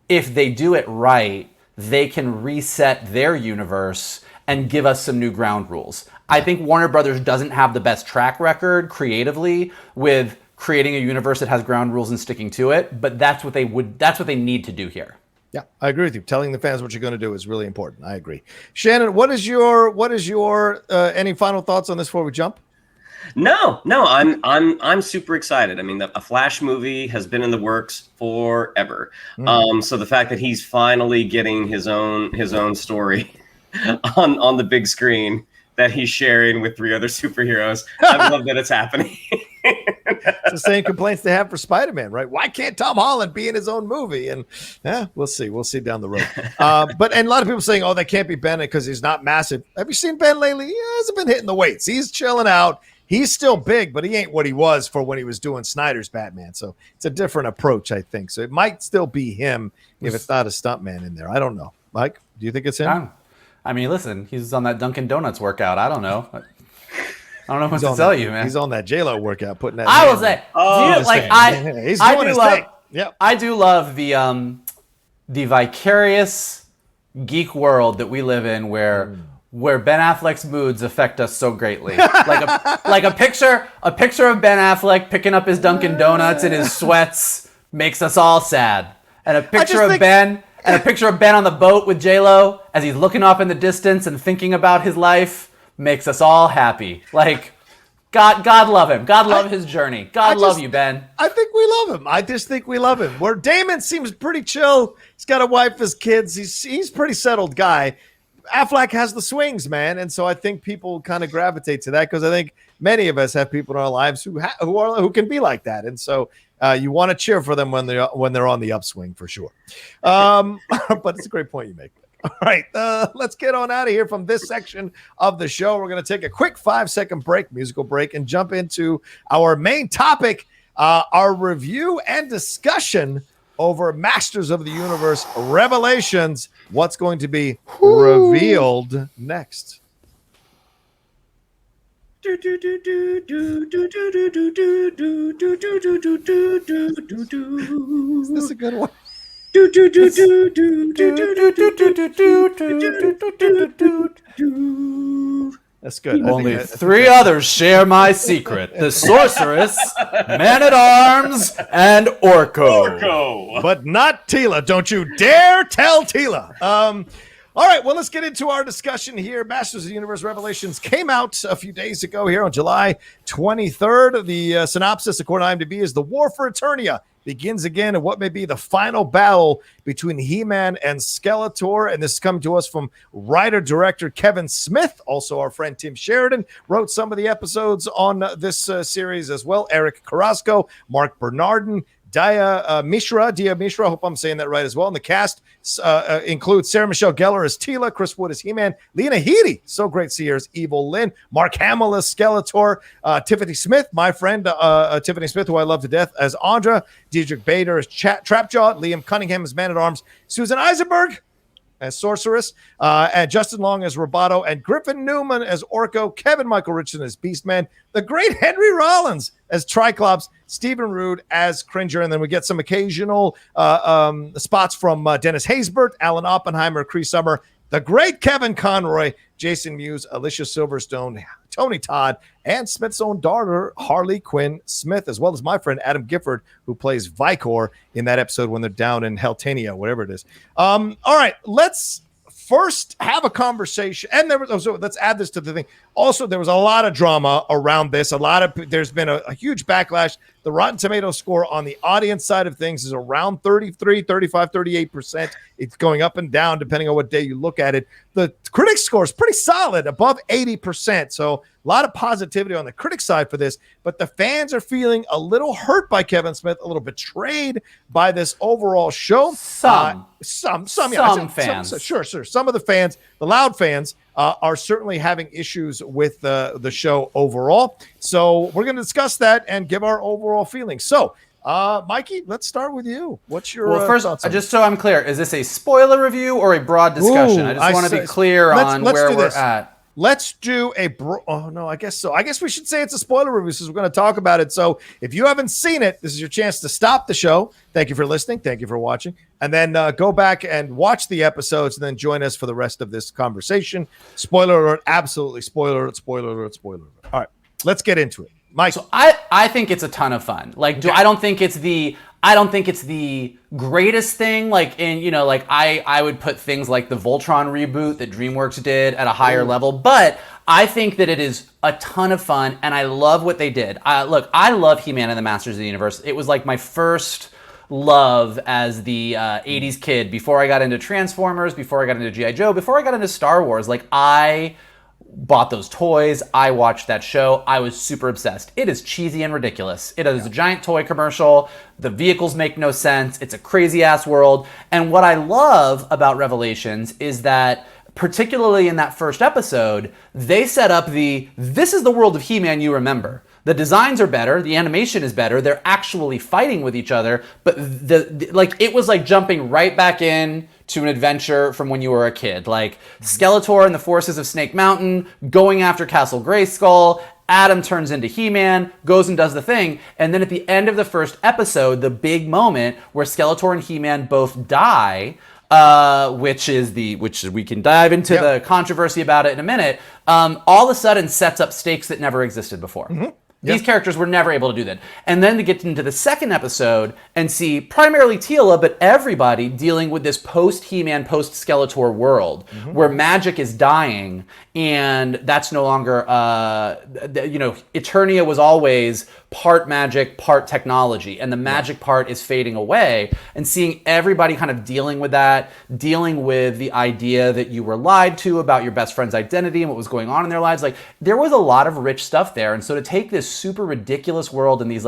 if they do it right, they can reset their universe and give us some new ground rules. I think Warner Brothers doesn't have the best track record creatively with creating a universe that has ground rules and sticking to it, but that's what they need to do here. Yeah, I agree with you. Telling the fans what you're going to do is really important. I agree. Shannon, what is your any final thoughts on this before we jump? No, I'm super excited. I mean, a Flash movie has been in the works forever. So the fact that he's finally getting his own story on the big screen that he's sharing with 3 other superheroes, I love that it's happening. It's the same complaints they have for Spider-Man, right? Why can't Tom Holland be in his own movie? And we'll see down the road. But a lot of people saying, oh, that can't be Ben because he's not massive. Have you seen Ben lately? He hasn't been hitting the weights. He's chilling out. He's still big, but he ain't what he was for when he was doing Snyder's Batman. So it's a different approach, I think. So it might still be him if it's not a stuntman in there. I don't know. Mike, do you think it's him? I mean, listen, he's on that Dunkin' Donuts workout. I don't know. I don't know what to tell you, man. He's on that J-Lo workout, putting that. I will say, I do love the vicarious geek world that we live in, where Ben Affleck's moods affect us so greatly. Like a picture of Ben Affleck picking up his Dunkin' Donuts in his sweats makes us all sad. And a picture of Ben on the boat with J-Lo as he's looking off in the distance and thinking about his life makes us all happy. Like, God love him. God love his journey. Love you, Ben. I think we love him. I just think we love him. Where Damon seems pretty chill. He's got a wife, his kids. He's a pretty settled guy. Affleck has the swings, man. And so I think people kind of gravitate to that because I think many of us have people in our lives who can be like that. And so you want to cheer for them when they're on the upswing for sure. But it's a great point you make. All right, let's get on out of here from this section of the show. We're going to take a quick 5-second musical break, and jump into our main topic, our review and discussion over Masters of the Universe Revelations. What's going to be revealed next? Is this a good one? That's good. Only 3 others share my secret: the sorceress, Man-at-Arms, and Orko. But not Tila. Don't you dare tell Tila. All right, well, let's get into our discussion here. Masters of the Universe Revelations came out a few days ago here on July 23rd. The synopsis, according to IMDb, is the war for Eternia begins again in what may be the final battle between He-Man and Skeletor. And this is coming to us from writer-director Kevin Smith. Also, our friend Tim Sheridan wrote some of the episodes on this series as well. Eric Carrasco, Mark Bernardin, Dia Mishra, I hope I'm saying that right as well. And the cast includes Sarah Michelle Gellar as Tila, Chris Wood as He-Man, Lena Headey, so great to see her as Evil Lynn, Mark Hamill as Skeletor, Tiffany Smith, my friend Tiffany Smith, who I love to death, as Andra, Diedrich Bader as Trapjaw, Liam Cunningham as Man-at-Arms, Susan Eisenberg as Sorceress, and Justin Long as Roboto, and Griffin Newman as Orko, Kevin Michael Richardson as Beastman, the great Henry Rollins as Triclops, Stephen Root as Cringer, and then we get some occasional spots from Dennis Haysbert, Alan Oppenheimer, Cree Summer, the great Kevin Conroy, Jason Mewes, Alicia Silverstone, Tony Todd, and Smith's own daughter, Harley Quinn Smith, as well as my friend Adam Gifford, who plays Vicor in that episode when they're down in Heltania, whatever it is. All right, let's first have a conversation. And so let's add this to the thing. Also, there was a lot of drama around this. There's been a huge backlash. The Rotten Tomatoes score on the audience side of things is around 33, 35, 38%. It's going up and down depending on what day you look at it. The critics score is pretty solid, above 80%. So a lot of positivity on the critic side for this, but the fans are feeling a little hurt by Kevin Smith, a little betrayed by this overall show. Some fans. Sure. Some of the fans, the loud fans, are certainly having issues with the show overall. So we're going to discuss that and give our overall feelings. So, Mikey, let's start with you. What's your first, thoughts on just so I'm clear, is this a spoiler review or a broad discussion? I just want to be clear on where we're at. Let's do I guess so. I guess we should say it's a spoiler review since we're going to talk about it. So if you haven't seen it, this is your chance to stop the show. Thank you for listening. Thank you for watching. And then go back and watch the episodes and then join us for the rest of this conversation. Spoiler alert. Absolutely. Spoiler alert. Spoiler alert. Spoiler alert. All right. Let's get into it. Mike. So I think it's a ton of fun. I don't think it's the greatest thing. I would put things like the Voltron reboot that DreamWorks did at a higher level, but I think that it is a ton of fun, and I love what they did. I love He-Man and the Masters of the Universe. It was like my first love as the 80s kid before I got into Transformers, before I got into G.I. Joe, before I got into Star Wars. I bought those toys. I watched that show. I was super obsessed. It is cheesy and ridiculous. It is a giant toy commercial. The vehicles make no sense. It's a crazy ass world. And what I love about Revelations is that, particularly in that first episode, they set up this is the world of He-Man you remember. The designs are better. The animation is better. They're actually fighting with each other. But it was like jumping right back in to an adventure from when you were a kid. Skeletor and the forces of Snake Mountain, going after Castle Grayskull. Adam turns into He-Man, goes and does the thing. And then at the end of the first episode, the big moment where Skeletor and He-Man both die, which we can dive into the controversy about it in a minute, all of a sudden sets up stakes that never existed before. Mm-hmm. These characters were never able to do that. And then to get into the second episode and see primarily Teela, but everybody dealing with this post-He-Man, post-Skeletor world where magic is dying, and that's no longer, Eternia was always part magic, part technology, and the magic part is fading away, and seeing everybody kind of dealing with that, dealing with the idea that you were lied to about your best friend's identity and what was going on in their lives. There was a lot of rich stuff there. And so to take this super ridiculous world and these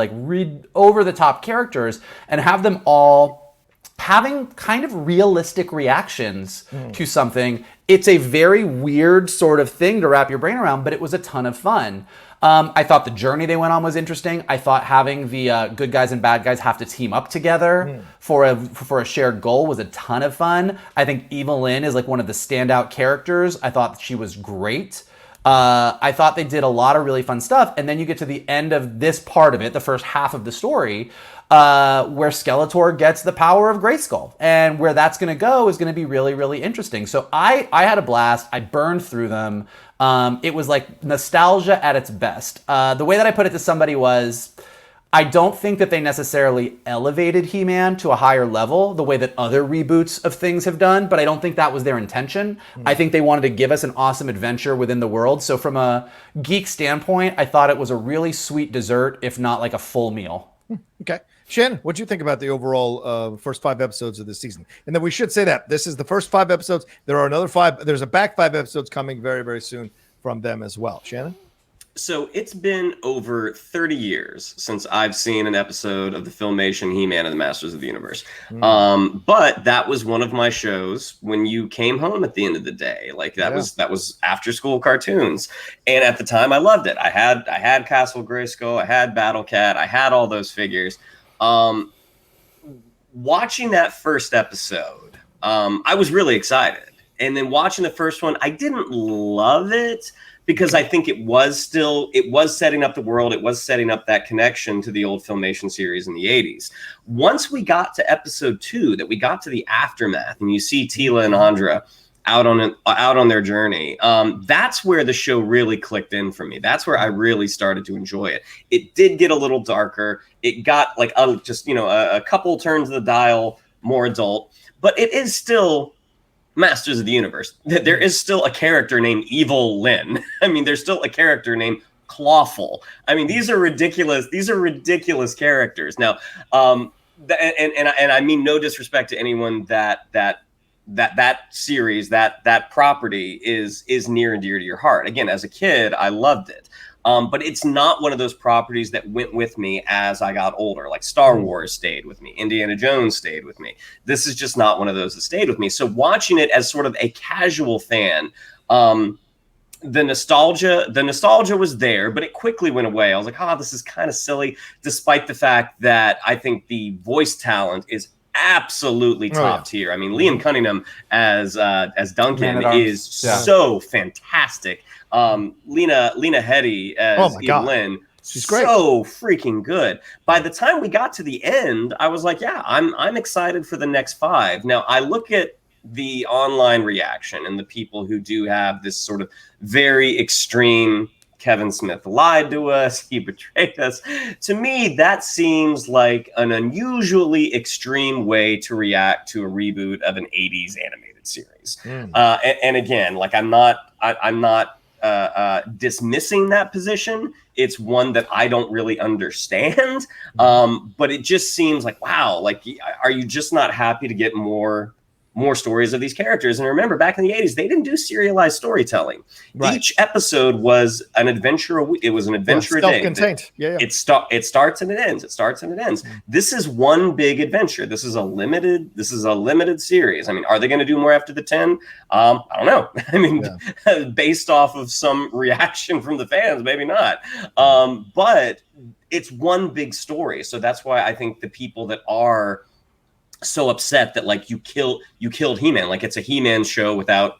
over-the-top characters and have them all having kind of realistic reactions to something, it's a very weird sort of thing to wrap your brain around, but it was a ton of fun. I thought the journey they went on was interesting. I thought having the good guys and bad guys have to team up together for a shared goal was a ton of fun. I think Eva Lynn is one of the standout characters. I thought she was great. I thought they did a lot of really fun stuff. And then you get to the end of this part of it, the first half of the story, where Skeletor gets the power of Grayskull. And where that's going to go is going to be really, really interesting. So I had a blast. I burned through them. It was like nostalgia at its best. The way that I put it to somebody was, I don't think that they necessarily elevated He-Man to a higher level the way that other reboots of things have done, but I don't think that was their intention. I think they wanted to give us an awesome adventure within the world. So from a geek standpoint, I thought it was a really sweet dessert, if not like a full meal. Okay. Shannon, what do you think about the overall first 5 episodes of this season? And then we should say that this is the first 5 episodes. There are another 5. There's a back 5 episodes coming very, very soon from them as well. Shannon? So it's been over 30 years since I've seen an episode of the Filmation He-Man and the Masters of the Universe. But that was one of my shows when you came home at the end of the day. Like that was after school cartoons. And at the time I loved it. I had Castle Grayskull, I had Battle Cat, I had all those figures. Watching that first episode, I was really excited. And then watching the first one, I didn't love it, because I think it was setting up the world. It was setting up that connection to the old Filmation series in the 80s. Once we got to episode 2, that we got to the aftermath, and you see Tila and Andra out on their journey, that's where the show really clicked in for me. That's where I really started to enjoy it. It did get a little darker. It got like a couple turns of the dial more adult, but it is still Masters of the Universe. There is still a character named Evil Lyn. I mean, there's still a character named Clawful. I mean, these are ridiculous. These are ridiculous characters. Now, and I mean no disrespect to anyone that series, that property is near and dear to your heart. Again, as a kid, I loved it. But it's not one of those properties that went with me as I got older. Like Star Wars stayed with me. Indiana Jones stayed with me. This is just not one of those that stayed with me. So watching it as sort of a casual fan, the nostalgia was there, but it quickly went away. I was like, this is kind of silly, despite the fact that I think the voice talent is absolutely top tier. I mean, Liam Cunningham as Duncan is so fantastic. Lena Headey as Evelyn, she's great. So freaking good. By the time we got to the end, I was like, yeah, I'm excited for the next 5. Now I look at the online reaction and the people who do have this sort of very extreme, Kevin Smith lied to us, he betrayed us. To me, that seems like an unusually extreme way to react to a reboot of an 80s animated series. And again, like I'm not dismissing that position. It's one that I don't really understand. But it just seems like, wow, like, are you just not happy to get more stories of these characters? And remember, back in the 80s, they didn't do serialized storytelling. Right. Each episode was an adventure. It was an adventure a day. Self-contained. It starts and it ends. It starts and it ends. This is one big adventure. This is a limited series. I mean, are they going to do more after the 10? I don't know. I mean, based off of some reaction from the fans, maybe not. But it's one big story. So that's why I think the people that are so upset that like you killed He-Man, like it's a He-Man show without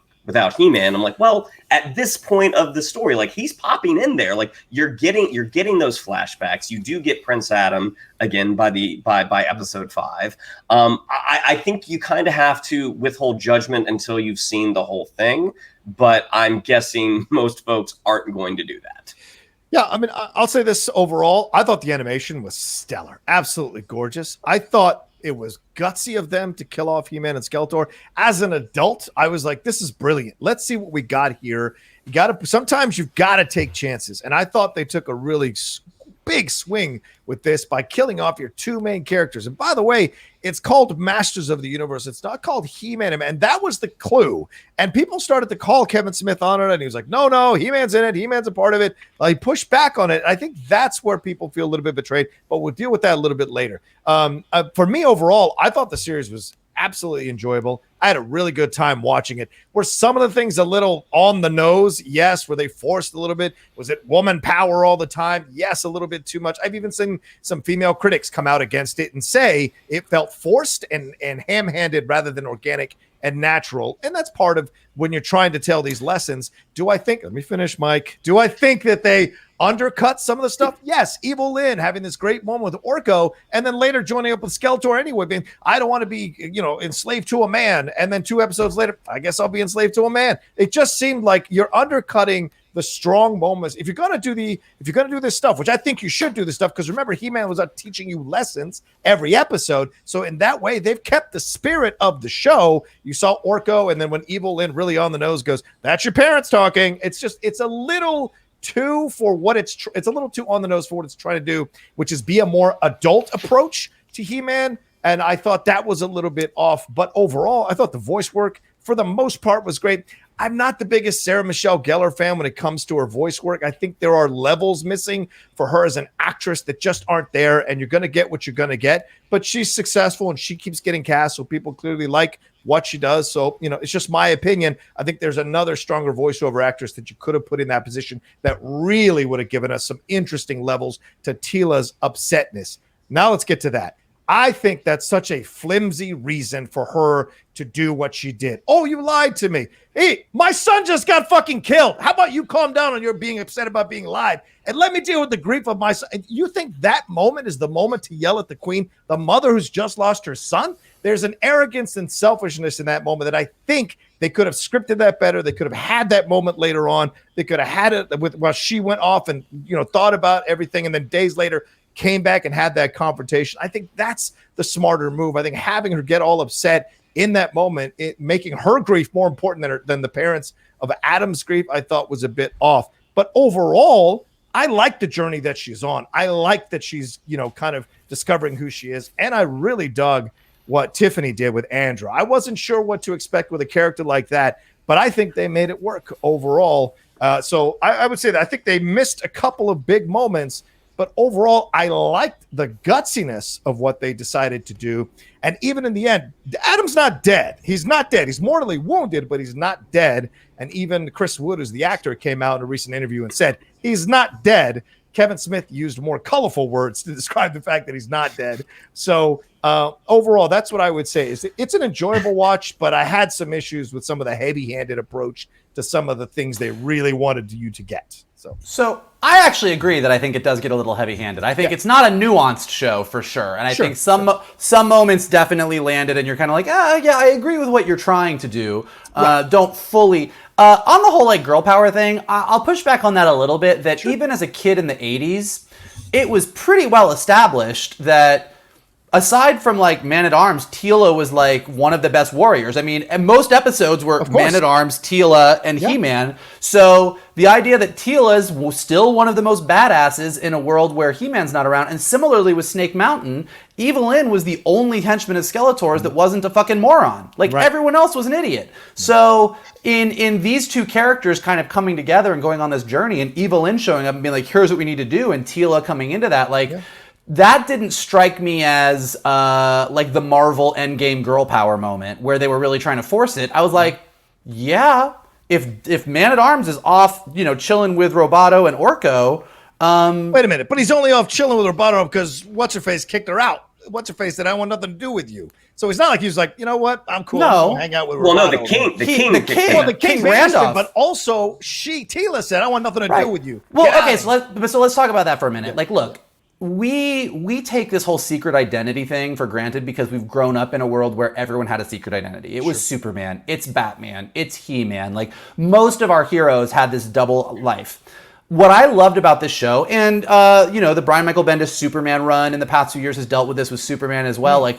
He-Man. I'm like, well, at this point of the story, like he's popping in there, like you're getting those flashbacks. You do get Prince Adam again by episode 5. I think you kind of have to withhold judgment until you've seen the whole thing, but I'm guessing most folks aren't going to do that. Yeah, I mean, I'll say this overall. I thought the animation was stellar, absolutely gorgeous. I thought it was gutsy of them to kill off He-Man and Skeletor. As an adult, I was like, this is brilliant. Let's see what we got here. Sometimes you've got to take chances. And I thought they took a really big swing with this by killing off your 2 main characters. And by the way, it's called Masters of the Universe. It's not called He-Man. And that was the clue. And people started to call Kevin Smith on it. And he was like, no, He-Man's in it. He-Man's a part of it. He pushed back on it. I think that's where people feel a little bit betrayed. But we'll deal with that a little bit later. For me, overall, I thought the series was absolutely enjoyable. I had a really good time watching it. Were some of the things a little on the nose? Yes. Were they forced a little bit? Was it woman power all the time? Yes, a little bit too much. I've even seen some female critics come out against it and say it felt forced and ham-handed rather than organic and natural. And that's part of when you're trying to tell these lessons. Let me finish, Mike. Do I think that they undercut some of the stuff? Yes. Evil Lyn having this great moment with Orko and then later joining up with Skeletor anyway, being, I don't want to be, enslaved to a man. And then 2 episodes later, I guess I'll be enslaved to a man. It just seemed like you're undercutting the strong moments. If you're going to do this stuff, which I think you should do this stuff, because remember, He-Man was out teaching you lessons every episode. So in that way, they've kept the spirit of the show. You saw Orko, and then when Evil Lyn really on the nose goes, that's your parents talking. It's a little too for what it's a little too on the nose for what it's trying to do, which is be a more adult approach to He-Man, and I thought that was a little bit off. But overall, I thought the voice work, for the most part, was great. I'm not the biggest Sarah Michelle Gellar fan when it comes to her voice work. I think there are levels missing for her as an actress that just aren't there, and you're going to get what you're going to get. But she's successful, and she keeps getting cast, so people clearly like what she does. So, it's just my opinion. I think there's another stronger voiceover actress that you could have put in that position that really would have given us some interesting levels to Tila's upsetness. Now let's get to that. I think that's such a flimsy reason for her to do what she did. Oh, you lied to me. Hey, my son just got fucking killed. How about you calm down on your being upset about being lied and let me deal with the grief of my son? And you think that moment is the moment to yell at the queen, the mother who's just lost her son? There's an arrogance and selfishness in that moment that I think they could have scripted that better. They could have had that moment later on. They could have had it while she went off and, thought about everything. And then days later, came back and had that confrontation. I think that's the smarter move. I think having her get all upset in that moment, making her grief more important than the parents of Adam's grief, I thought was a bit off. But overall, I like the journey that she's on. I like that she's, kind of discovering who she is. And I really dug what Tiffany did with Andra. I wasn't sure what to expect with a character like that, but I think they made it work overall. So I would say that I think they missed a couple of big moments. But overall, I liked the gutsiness of what they decided to do. And even in the end, Adam's not dead. He's not dead. He's mortally wounded, but he's not dead. And even Chris Wood, who's the actor, came out in a recent interview and said he's not dead. Kevin Smith used more colorful words to describe the fact that he's not dead. So overall, that's what I would say. It's an enjoyable watch, but I had some issues with some of the heavy-handed approach to some of the things they really wanted you to get. So I actually agree that I think it does get a little heavy-handed. I think it's not a nuanced show for sure. And I think some moments definitely landed and you're kind of like, yeah, I agree with what you're trying to do. Right. Don't fully... on the whole girl power thing, I'll push back on that a little bit, that even as a kid in the 80s, it was pretty well established that aside from Man-at-Arms, Teela was one of the best warriors. I mean, and most episodes were Man-at-Arms, Teela, and He-Man. So the idea that Teela's still one of the most badasses in a world where He-Man's not around, and similarly with Snake Mountain, Evelyn was the only henchman of Skeletor's that wasn't a fucking moron. Everyone else was an idiot. So in these two characters kind of coming together and going on this journey, and Evelyn showing up and being here's what we need to do, and Teela coming into that, that didn't strike me as the Marvel Endgame girl power moment where they were really trying to force it. I was like, yeah, if Man-at-Arms is off, chilling with Roboto and Orko. Wait a minute, but he's only off chilling with Roboto because What's-Her-Face kicked her out. What's-Her-Face said, I want nothing to do with you. So it's not like he was like, you know what, I'm cool. No. I'll hang out with Roboto. Well, no, the king Randolph. But also, Teela said, I want nothing to do with you. Well, okay, so let's talk about that for a minute. Look, we take this whole secret identity thing for granted because we've grown up in a world where everyone had a secret identity. It was Superman, it's Batman, it's He-Man. Most of our heroes had this double life. What I loved about this show, and the Brian Michael Bendis Superman run in the past few years has dealt with this with Superman as well,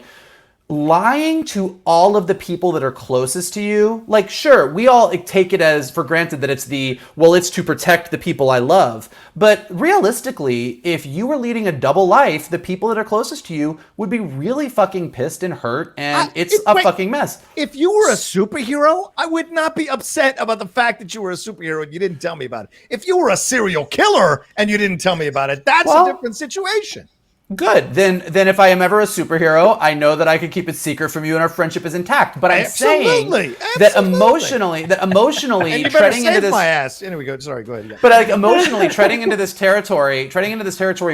lying to all of the people that are closest to you. Sure, we all take it as for granted that it's it's to protect the people I love. But realistically, if you were leading a double life, the people that are closest to you would be really fucking pissed and hurt, and it's a fucking mess. If you were a superhero, I would not be upset about the fact that you were a superhero and you didn't tell me about it. If you were a serial killer and you didn't tell me about it, that's a different situation. Good. Then if I am ever a superhero, I know that I could keep it secret from you and our friendship is intact. But I'm saying that emotionally and you treading into this my ass. Anyway, sorry, go ahead. Yeah. But emotionally treading into this territory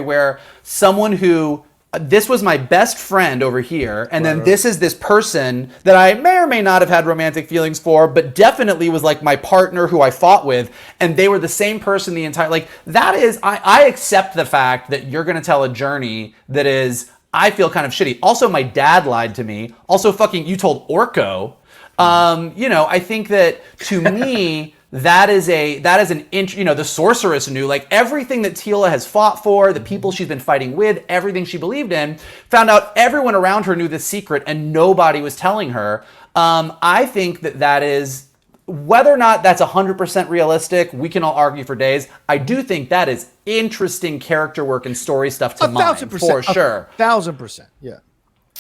where someone who this was my best friend over here, and then this is this person that I may or may not have had romantic feelings for, but definitely was my partner who I fought with, and they were the same person the entire, that is, I accept the fact that you're going to tell a journey that is, I feel kind of shitty. Also, my dad lied to me. Also, you told Orko. I think that to me, that is the sorceress knew, everything that Teela has fought for, the people she's been fighting with, everything she believed in, found out everyone around her knew this secret and nobody was telling her. I think that is, whether or not that's 100% realistic, we can all argue for days. I do think that is interesting character work and story stuff to mine, for sure. 1,000%, yeah.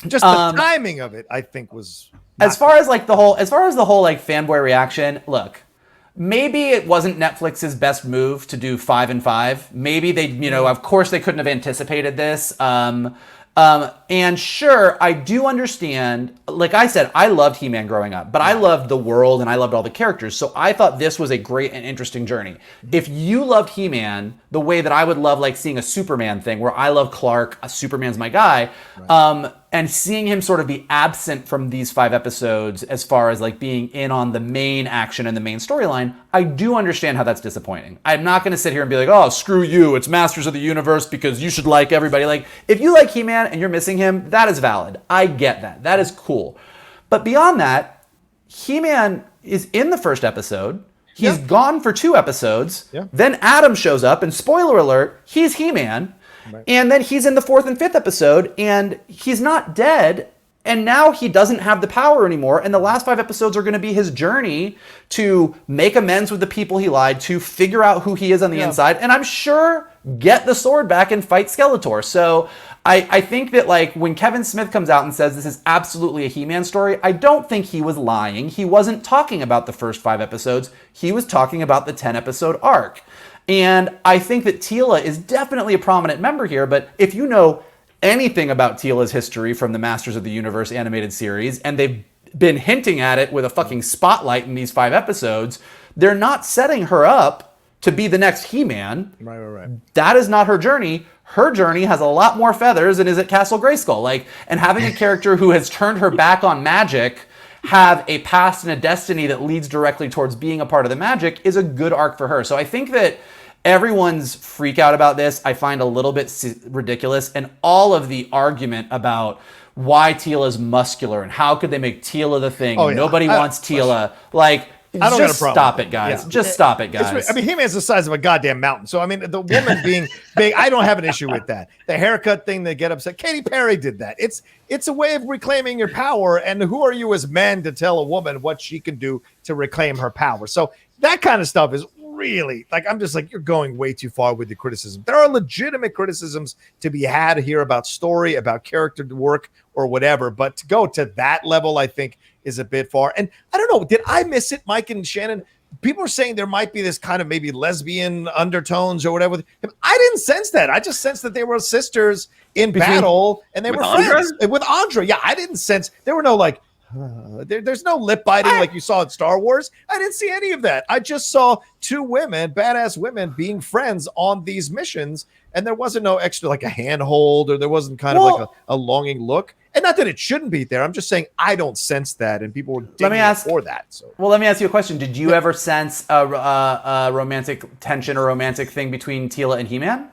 Just the timing of it, I think, was as far as the whole like fanboy reaction. Look, maybe it wasn't Netflix's best move to do 5 and 5. Maybe they, of course they couldn't have anticipated this. And sure, I do understand. Like I said, I loved He-Man growing up, but I loved the world and I loved all the characters. So I thought this was a great and interesting journey. If you loved He-Man the way that I would love like seeing a Superman thing where I love Clark, Superman's my guy, and seeing him sort of be absent from these 5 episodes as far as like being in on the main action and the main storyline, I do understand how that's disappointing. I'm not going to sit here and be like, oh, screw you, it's Masters of the Universe because you should like everybody. Like, if you like He-Man and you're missing him, that is valid. I get that. That is cool. But beyond that, He-Man is in the first episode. He's gone for 2 episodes. Yeah. Then Adam shows up, and spoiler alert, he's He-Man. Right. And then he's in the 4th and 5th episode, and he's not dead. And now he doesn't have the power anymore. And the last 5 episodes are going to be his journey to make amends with the people he lied to, figure out who he is on the inside, and I'm sure get the sword back and fight Skeletor. So I think that like when Kevin Smith comes out and says this is absolutely a He-Man story, I don't think he was lying. He wasn't talking about the first 5 episodes. He was talking about the 10-episode arc. And I think that Teela is definitely a prominent member here, but if you know anything about Teela's history from the Masters of the Universe animated series, and they've been hinting at it with a fucking spotlight in these 5 episodes, they're not setting her up to be the next He-Man. Right. That is not her journey. Her journey has a lot more feathers and is at Castle Grayskull. Like, and having a character who has turned her back on magic have a past and a destiny that leads directly towards being a part of the magic is a good arc for her. So I think that everyone's freak out about this, I find a little bit ridiculous. And all of the argument about why Teela's muscular and how could they make Teela the thing. Nobody wants Teela. Like, I don't just stop it, guys. Yeah. Just stop it, guys. I mean, He-Man's the size of a goddamn mountain. So, I mean, the woman being big, I don't have an issue with that. The haircut thing, they get upset. Katy Perry did that. It's a way of reclaiming your power. And who are you as men to tell a woman what she can do to reclaim her power? So that kind of stuff is really, like, I'm just like, you're going way too far with the criticism. There are legitimate criticisms to be had here about story, about character work, or whatever. But to go to that level, I think, is a bit far. And I don't know, did I miss it, Mike and Shannon? People are saying there might be this kind of maybe lesbian undertones or whatever. I didn't sense that. I just sensed that they were sisters in battle and they were friends. With Andra. Yeah, I didn't sense, there were no like, there's no lip biting like you saw in Star Wars. I didn't see any of that. I just saw 2 women, badass women, being friends on these missions. And there wasn't no extra like a handhold, or there wasn't kind of like a longing look. And not that it shouldn't be there. I'm just saying I don't sense that, and people were digging for that. So let me ask you a question. Did you ever sense a romantic tension or romantic thing between Teela and He-Man?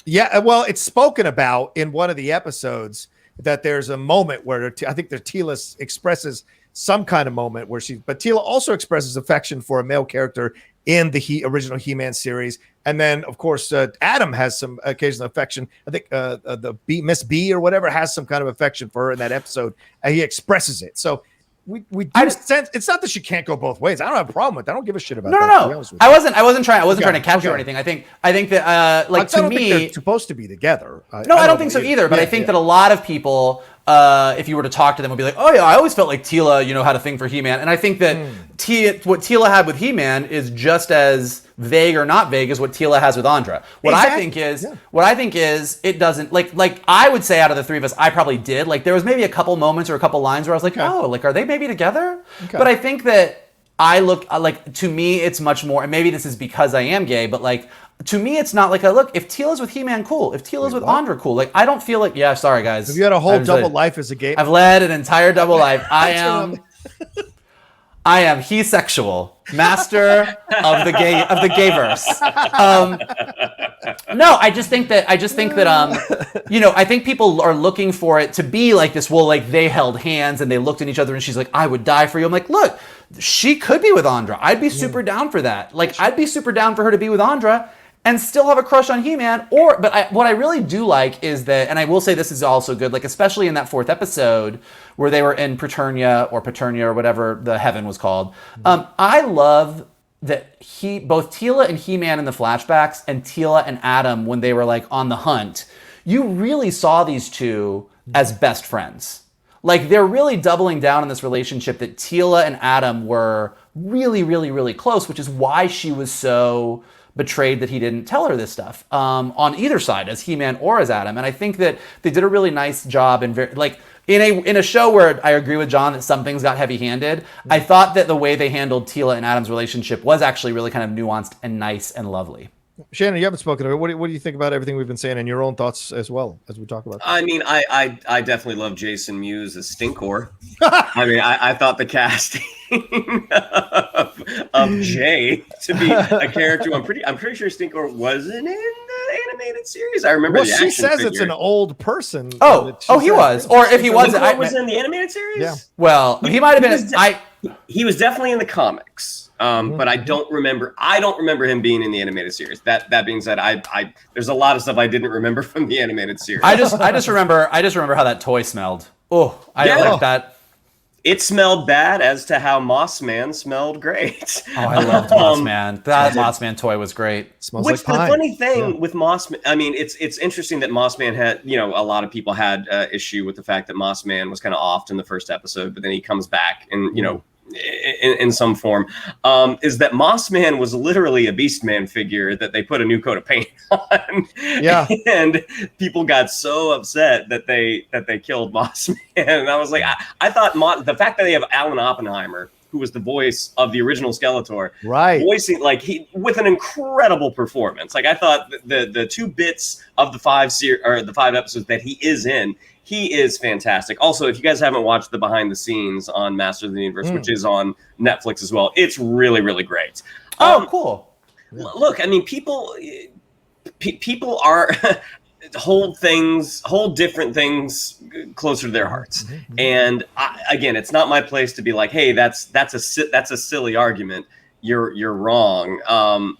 Yeah, well, it's spoken about in one of the episodes that there's a moment where I think that Teela expresses some kind of moment where but Teela also expresses affection for a male character in the original He-Man series. And then, of course, Adam has some occasional affection. I think the Miss B or whatever has some kind of affection for her in that episode. And he expresses it. So we do sense it's not that she can't go both ways. I don't have a problem with that. I don't give a shit about that. No. I wasn't trying to catch you or anything. I think that like to me they're supposed to be together. I don't think so either. But I think that a lot of people, if you were to talk to them, would be like, oh yeah, I always felt like Teela, had a thing for He-Man. And I think that what Teela had with He-Man is just as vague or not vague as what Teela has with Andra. What I think is it doesn't like I would say out of the 3 of us, I probably did. Like there was maybe a couple moments or a couple lines where I was like, oh, like are they maybe together? Okay. But I think that I look like, to me it's much more, and maybe this is because I am gay, but like to me it's not like a look, if Teela's with He-Man, cool. If Teela's with Andra, cool. Like I don't feel like, sorry guys. Have you had a whole double life as a gay? I've led an entire double life. I am he-sexual, master of the gayverse. No, I just think that I think people are looking for it to be like this. Well, like they held hands and they looked at each other and she's like, I would die for you. I'm like, look, she could be with Andra. I'd be super down for that. Like I'd be super down for her to be with Andra and still have a crush on He-Man. What I really do like is that, and I will say this is also good, like especially in that 4th episode where they were in Paternia or whatever the heaven was called. I love that both Teela and He-Man in the flashbacks and Teela and Adam when they were like on the hunt, you really saw these two as best friends. like they're really doubling down on this relationship that Tila and Adam were really, really, really close, which is why she was so betrayed that he didn't tell her this stuff on either side, as He-Man or as Adam. And I think that they did a really nice job in in a show where I agree with John that some things got heavy-handed. I thought that the way they handled Tila and Adam's relationship was actually really kind of nuanced and nice and lovely. Shannon, you haven't spoken of it. What do you think about everything we've been saying and your own thoughts as well as we talk about this? I mean, I definitely love Jason Mewes as Stinkor. I mean, I thought the casting of Jay to be a character. I'm pretty sure Stinkor wasn't in the animated series. I remember. Well, she says it's an old person. He was, or if he wasn't, Stinkor was in the animated series. Yeah. Well, he might have been. He was definitely in the comics. But I don't remember him being in the animated series. That being said, I there's a lot of stuff I didn't remember from the animated series. I just remember how that toy smelled. Oh, like that. It smelled bad as to how Moss Man smelled great. Oh, I loved Moss Man. That Moss Man toy was great. Smells Which like pine. The funny thing with Moss Man, I mean, it's interesting that Moss Man had, a lot of people had issue with the fact that Moss Man was kind of off in the first episode, but then he comes back and, in some form, is that Moss Man was literally a Beast Man figure that they put a new coat of paint on. Yeah. And people got so upset that they killed Moss Man. And I was like, I thought the fact that they have Alan Oppenheimer, who was the voice of the original Skeletor, right, voicing with an incredible performance. Like I thought the 2 bits of the 5 episodes that he is in, he is fantastic. Also, if you guys haven't watched the behind the scenes on Masters of the Universe, which is on Netflix as well, it's really, really great. Cool. Look, I mean, people are hold different things closer to their hearts. And again, it's not my place to be like, hey, that's a silly argument. You're wrong.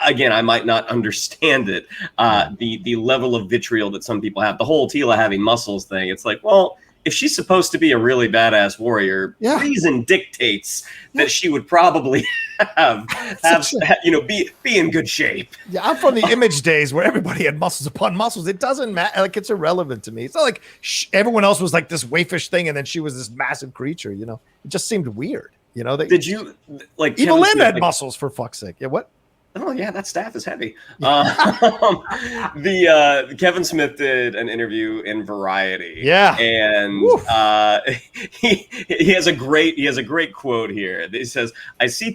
Again, I might not understand it. The level of vitriol that some people have, the whole Tila having muscles thing. It's like, well, if she's supposed to be a really badass warrior, reason dictates that she would probably be in good shape. Yeah, I'm from the Image days where everybody had muscles upon muscles. It doesn't matter. Like, it's irrelevant to me. It's not like everyone else was like this waifish thing, and then she was this massive creature. It just seemed weird. Did you like Evil Lynn had muscles, for fuck's sake? Yeah, what? Oh yeah, that staff is heavy. Kevin Smith did an interview in Variety. Yeah, and he has a great quote here. He says, "I see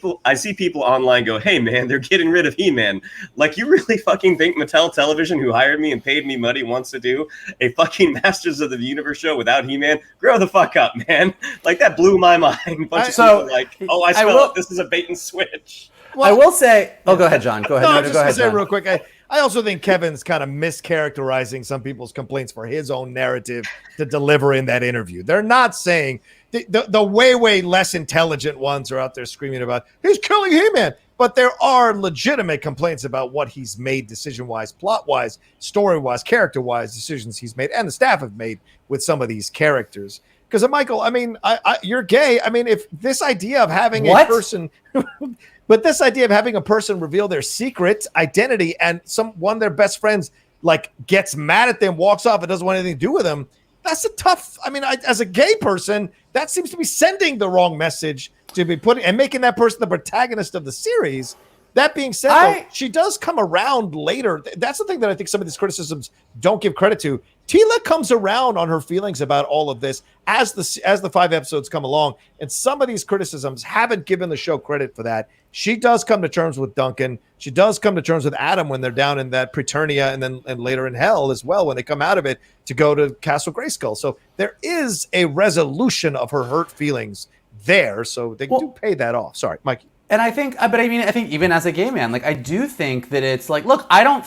people online go, hey man, they're getting rid of He-Man. Like, you really fucking think Mattel Television, who hired me and paid me money, wants to do a fucking Masters of the Universe show without He-Man? Grow the fuck up, man. Like, that blew my mind. Bunch of people like, oh, I smell it. This is a bait and switch." Well, I will say. Oh, go ahead, John. Go ahead. No, go just ahead, say John. real quick. I also think Kevin's kind of mischaracterizing some people's complaints for his own narrative to deliver in that interview. They're not saying the way less intelligent ones are out there screaming about he's killing He-Man, but there are legitimate complaints about what he's made decision-wise, plot-wise, story-wise, character-wise, decisions he's made, and the staff have made with some of these characters. Because, Michael, I mean, you're gay. I mean, if this idea of having a person... But this idea of having a person reveal their secret identity and one of their best friends gets mad at them, walks off, and doesn't want anything to do with them, that's a tough. I mean, as a gay person, that seems to be sending the wrong message to be putting and making that person the protagonist of the series. That being said, though, she does come around later. That's the thing that I think some of these criticisms don't give credit to. Tila comes around on her feelings about all of this as the 5 episodes come along, and some of these criticisms haven't given the show credit for that. She does come to terms with Duncan. She does come to terms with Adam when they're down in that Preternia and later in Hell as well, when they come out of it to go to Castle Grayskull. So there is a resolution of her hurt feelings there, so they do pay that off. Sorry, Mikey. And I think, I think even as a gay man, I do think that it's look, I don't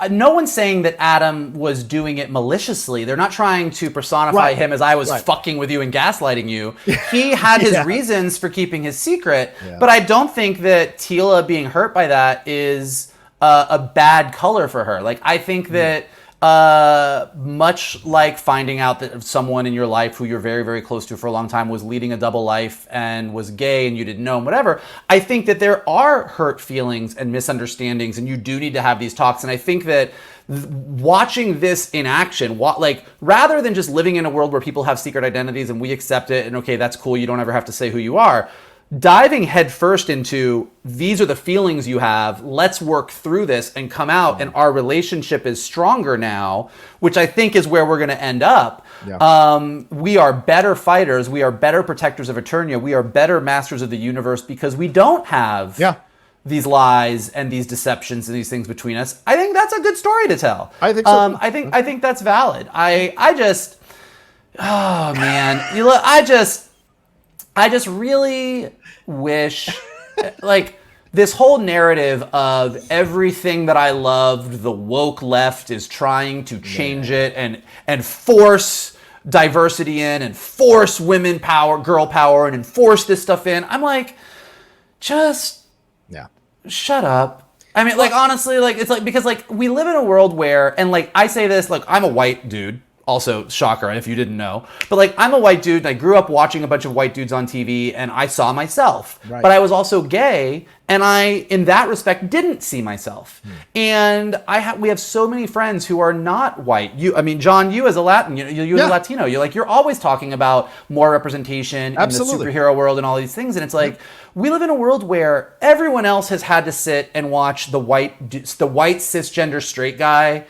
no one's saying that Adam was doing it maliciously. They're not trying to personify him as I was fucking with you and gaslighting you. He had his reasons for keeping his secret, but I don't think that Tila being hurt by that is a bad color for her. I think that much like finding out that someone in your life who you're very, very close to for a long time was leading a double life and was gay and you didn't know him, whatever. I think that there are hurt feelings and misunderstandings, and you do need to have these talks. And I think that watching this in action, like rather than just living in a world where people have secret identities and we accept it and okay, that's cool, you don't ever have to say who you are, diving headfirst into these are the feelings you have, let's work through this and come out, and our relationship is stronger now, which I think is where we're going to end up. Yeah. We are better fighters, we are better protectors of Eternia, we are better masters of the universe because we don't have these lies and these deceptions and these things between us. I think that's a good story to tell. I think so. I think that's valid. I just I just really wish, like, this whole narrative of everything that I loved, the woke left is trying to change it and force diversity in and force women power, girl power, and enforce this stuff in. I'm like, just shut up. I mean, like, honestly, like, it's like, because, like, we live in a world where, and, like, I say this, like, I'm a white dude. Also, shocker if you didn't know. But like, I'm a white dude and I grew up watching a bunch of white dudes on TV and I saw myself. Right. But I was also gay and I, in that respect, didn't see myself. And we have so many friends who are not white. John, you as a Latin, you as a Latino, you're always talking about more representation in the superhero world and all these things. And it's like, we live in a world where everyone else has had to sit and watch the white cisgender straight guy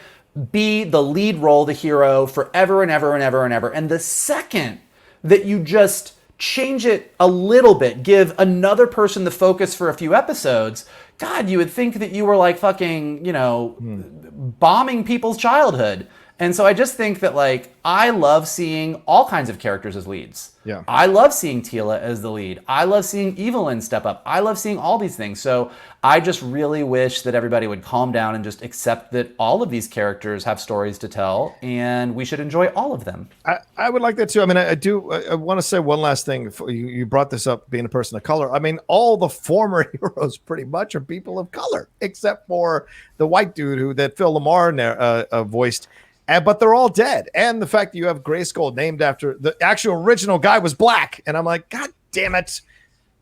be the lead role, the hero, forever and ever and ever and ever. And the second that you just change it a little bit, give another person the focus for a few episodes, God, you would think that you were like fucking, bombing people's childhood. And so I just think that, like, I love seeing all kinds of characters as leads. Yeah. I love seeing Tila as the lead. I love seeing Evelyn step up. I love seeing all these things. So I just really wish that everybody would calm down and just accept that all of these characters have stories to tell and we should enjoy all of them. I would like that too. I mean, I want to say one last thing. You brought this up, being a person of color. I mean, all the former heroes pretty much are people of color, except for the white dude that Phil LaMarr voiced. But they're all dead. And the fact that you have Grayskull named after the actual original guy was black. And I'm like, God damn it.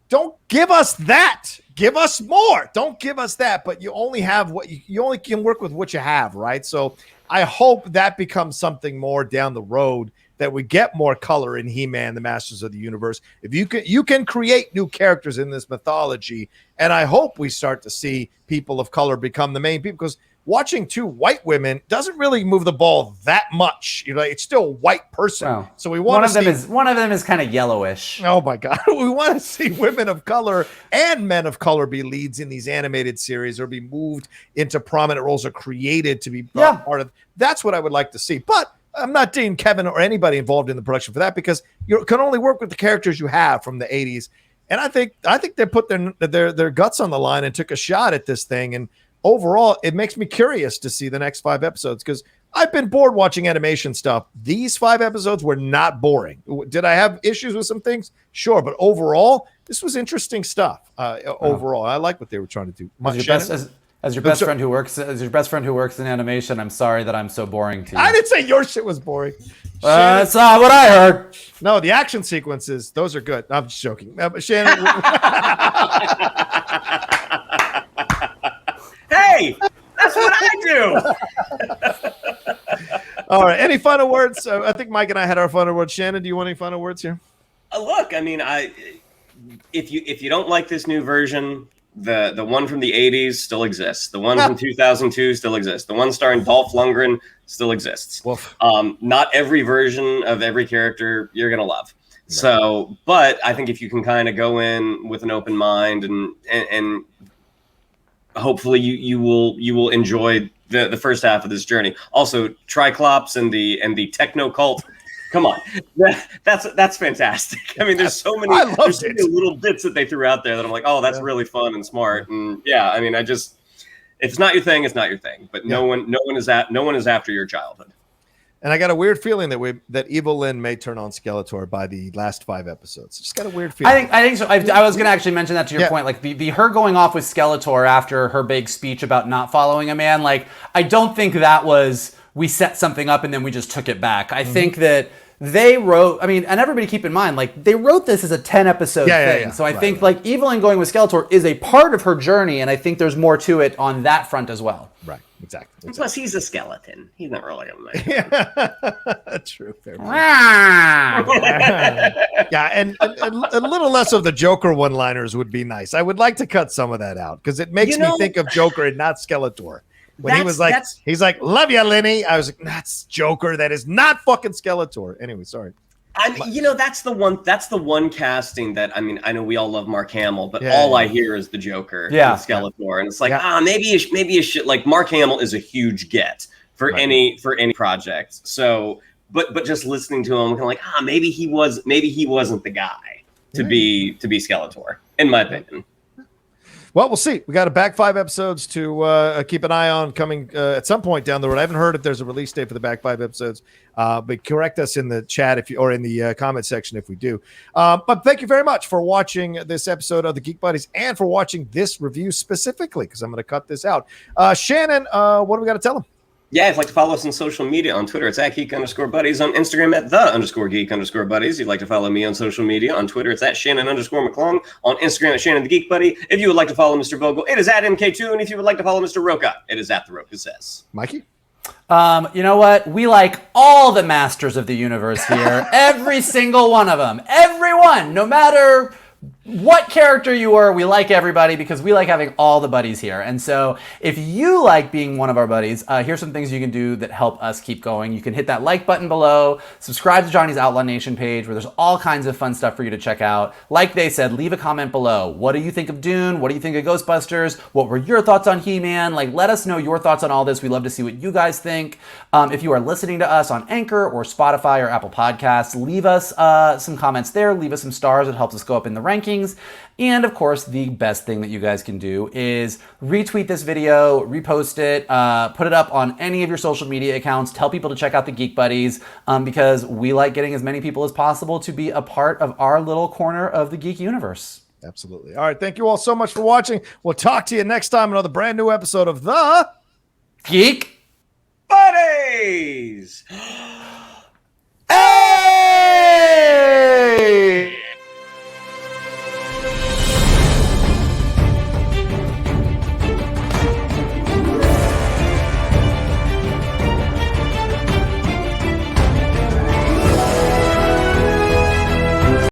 Don't give us that. Give us more. Don't give us that. But you only have you only can work with what you have, right? So I hope that becomes something more down the road, that we get more color in He-Man, the Masters of the Universe. If you can create new characters in this mythology, and I hope we start to see people of color become the main people, because watching two white women doesn't really move the ball that much. It's still a white person. Wow. So we want one of them is kind of yellowish. Oh my God. We want to see women of color and men of color be leads in these animated series, or be moved into prominent roles, or created to be part of. That's what I would like to see. But I'm not dating Kevin or anybody involved in the production for that, because you can only work with the characters you have from the 80s. And I think they put their guts on the line and took a shot at this thing. And overall, it makes me curious to see the next 5 episodes, because I've been bored watching animation stuff. These 5 episodes were not boring. Did I have issues with some things? Sure. But overall, this was interesting stuff. Overall, I like what they were trying to do. As your best friend who works in animation, I'm sorry that I'm so boring to you. I didn't say your shit was boring. That's not what I heard. No, the action sequences, those are good. I'm just joking. Shannon. Hey, that's what I do. All right. Any final words? I think Mike and I had our final words. Shannon, do you want any final words here? Look, I mean, if you don't like this new version, the one from the 80s still exists. The one from 2002 still exists. The one starring Dolph Lundgren still exists. Not every version of every character you're going to love. Right. So, but I think if you can kind of go in with an open mind and hopefully you will enjoy the first half of this journey. Also, Triclops and the techno cult. Come on, that's fantastic. I mean, there's so many little bits that they threw out there that I'm like, oh, that's really fun and smart. And yeah, I mean, if it's not your thing, it's not your thing. But no one is after your childhood. And I got a weird feeling that Evelyn may turn on Skeletor by the last 5 episodes. Just got a weird feeling. I think so. I was going to actually mention that to your point. Like the her going off with Skeletor after her big speech about not following a man. Like, I don't think that was we set something up and then we just took it back. I think that they wrote, and everybody keep in mind, like, they wrote this as a 10-episode thing. Yeah. So I think, like, Evelyn going with Skeletor is a part of her journey, and I think there's more to it on that front as well. Right, exactly. Plus, he's a skeleton. He's not really a man. Yeah, true. Fair yeah, and a little less of the Joker one-liners would be nice. I would like to cut some of that out, because it makes me think of Joker and not Skeletor. When he was like, he's like, love you, Lenny. I was like, that's Joker. That is not fucking Skeletor. Anyway, sorry. That's the one casting that, I know we all love Mark Hamill, but all I hear is the Joker and Skeletor. And it's like, maybe you should, like, Mark Hamill is a huge get for any project. So, but just listening to him, I'm like, maybe he wasn't the guy to be Skeletor, in my opinion. Well, we'll see. We got a back 5 episodes to keep an eye on coming at some point down the road. I haven't heard if there's a release date for the back 5 episodes, but correct us in the chat or in the comment section if we do. But thank you very much for watching this episode of the Geek Buddies and for watching this review specifically, because I'm going to cut this out. Shannon, what do we got to tell them? Yeah, if you'd like to follow us on social media, on Twitter, it's at Geek_Buddies. On Instagram, at _Geek_Buddies. If you'd like to follow me on social media, on Twitter, it's at Shannon_McClung. On Instagram, at Shannon the Geek Buddy. If you would like to follow Mr. Vogel, it is at MK2. And if you would like to follow Mr. Rocha, it is at The Rocha Says. Mikey? You know what? We like all the masters of the universe here. Every single one of them. Everyone, no matter what character you were, we like everybody because we like having all the buddies here. And so if you like being one of our buddies, here's some things you can do that help us keep going. You can hit that like button below, subscribe to Johnny's Outlaw Nation page where there's all kinds of fun stuff for you to check out. Like they said, leave a comment below. What do you think of Dune? What do you think of Ghostbusters? What were your thoughts on He-Man? Like, let us know your thoughts on all this. We love to see what you guys think. If you are listening to us on Anchor or Spotify or Apple Podcasts, leave us some comments there. Leave us some stars. It helps us go up in the rankings. And of course, the best thing that you guys can do is retweet this video, repost it, put it up on any of your social media accounts, tell people to check out the Geek Buddies, because we like getting as many people as possible to be a part of our little corner of the geek universe. Absolutely. All right. Thank you all so much for watching. We'll talk to you next time. Another brand new episode of the Geek Buddies.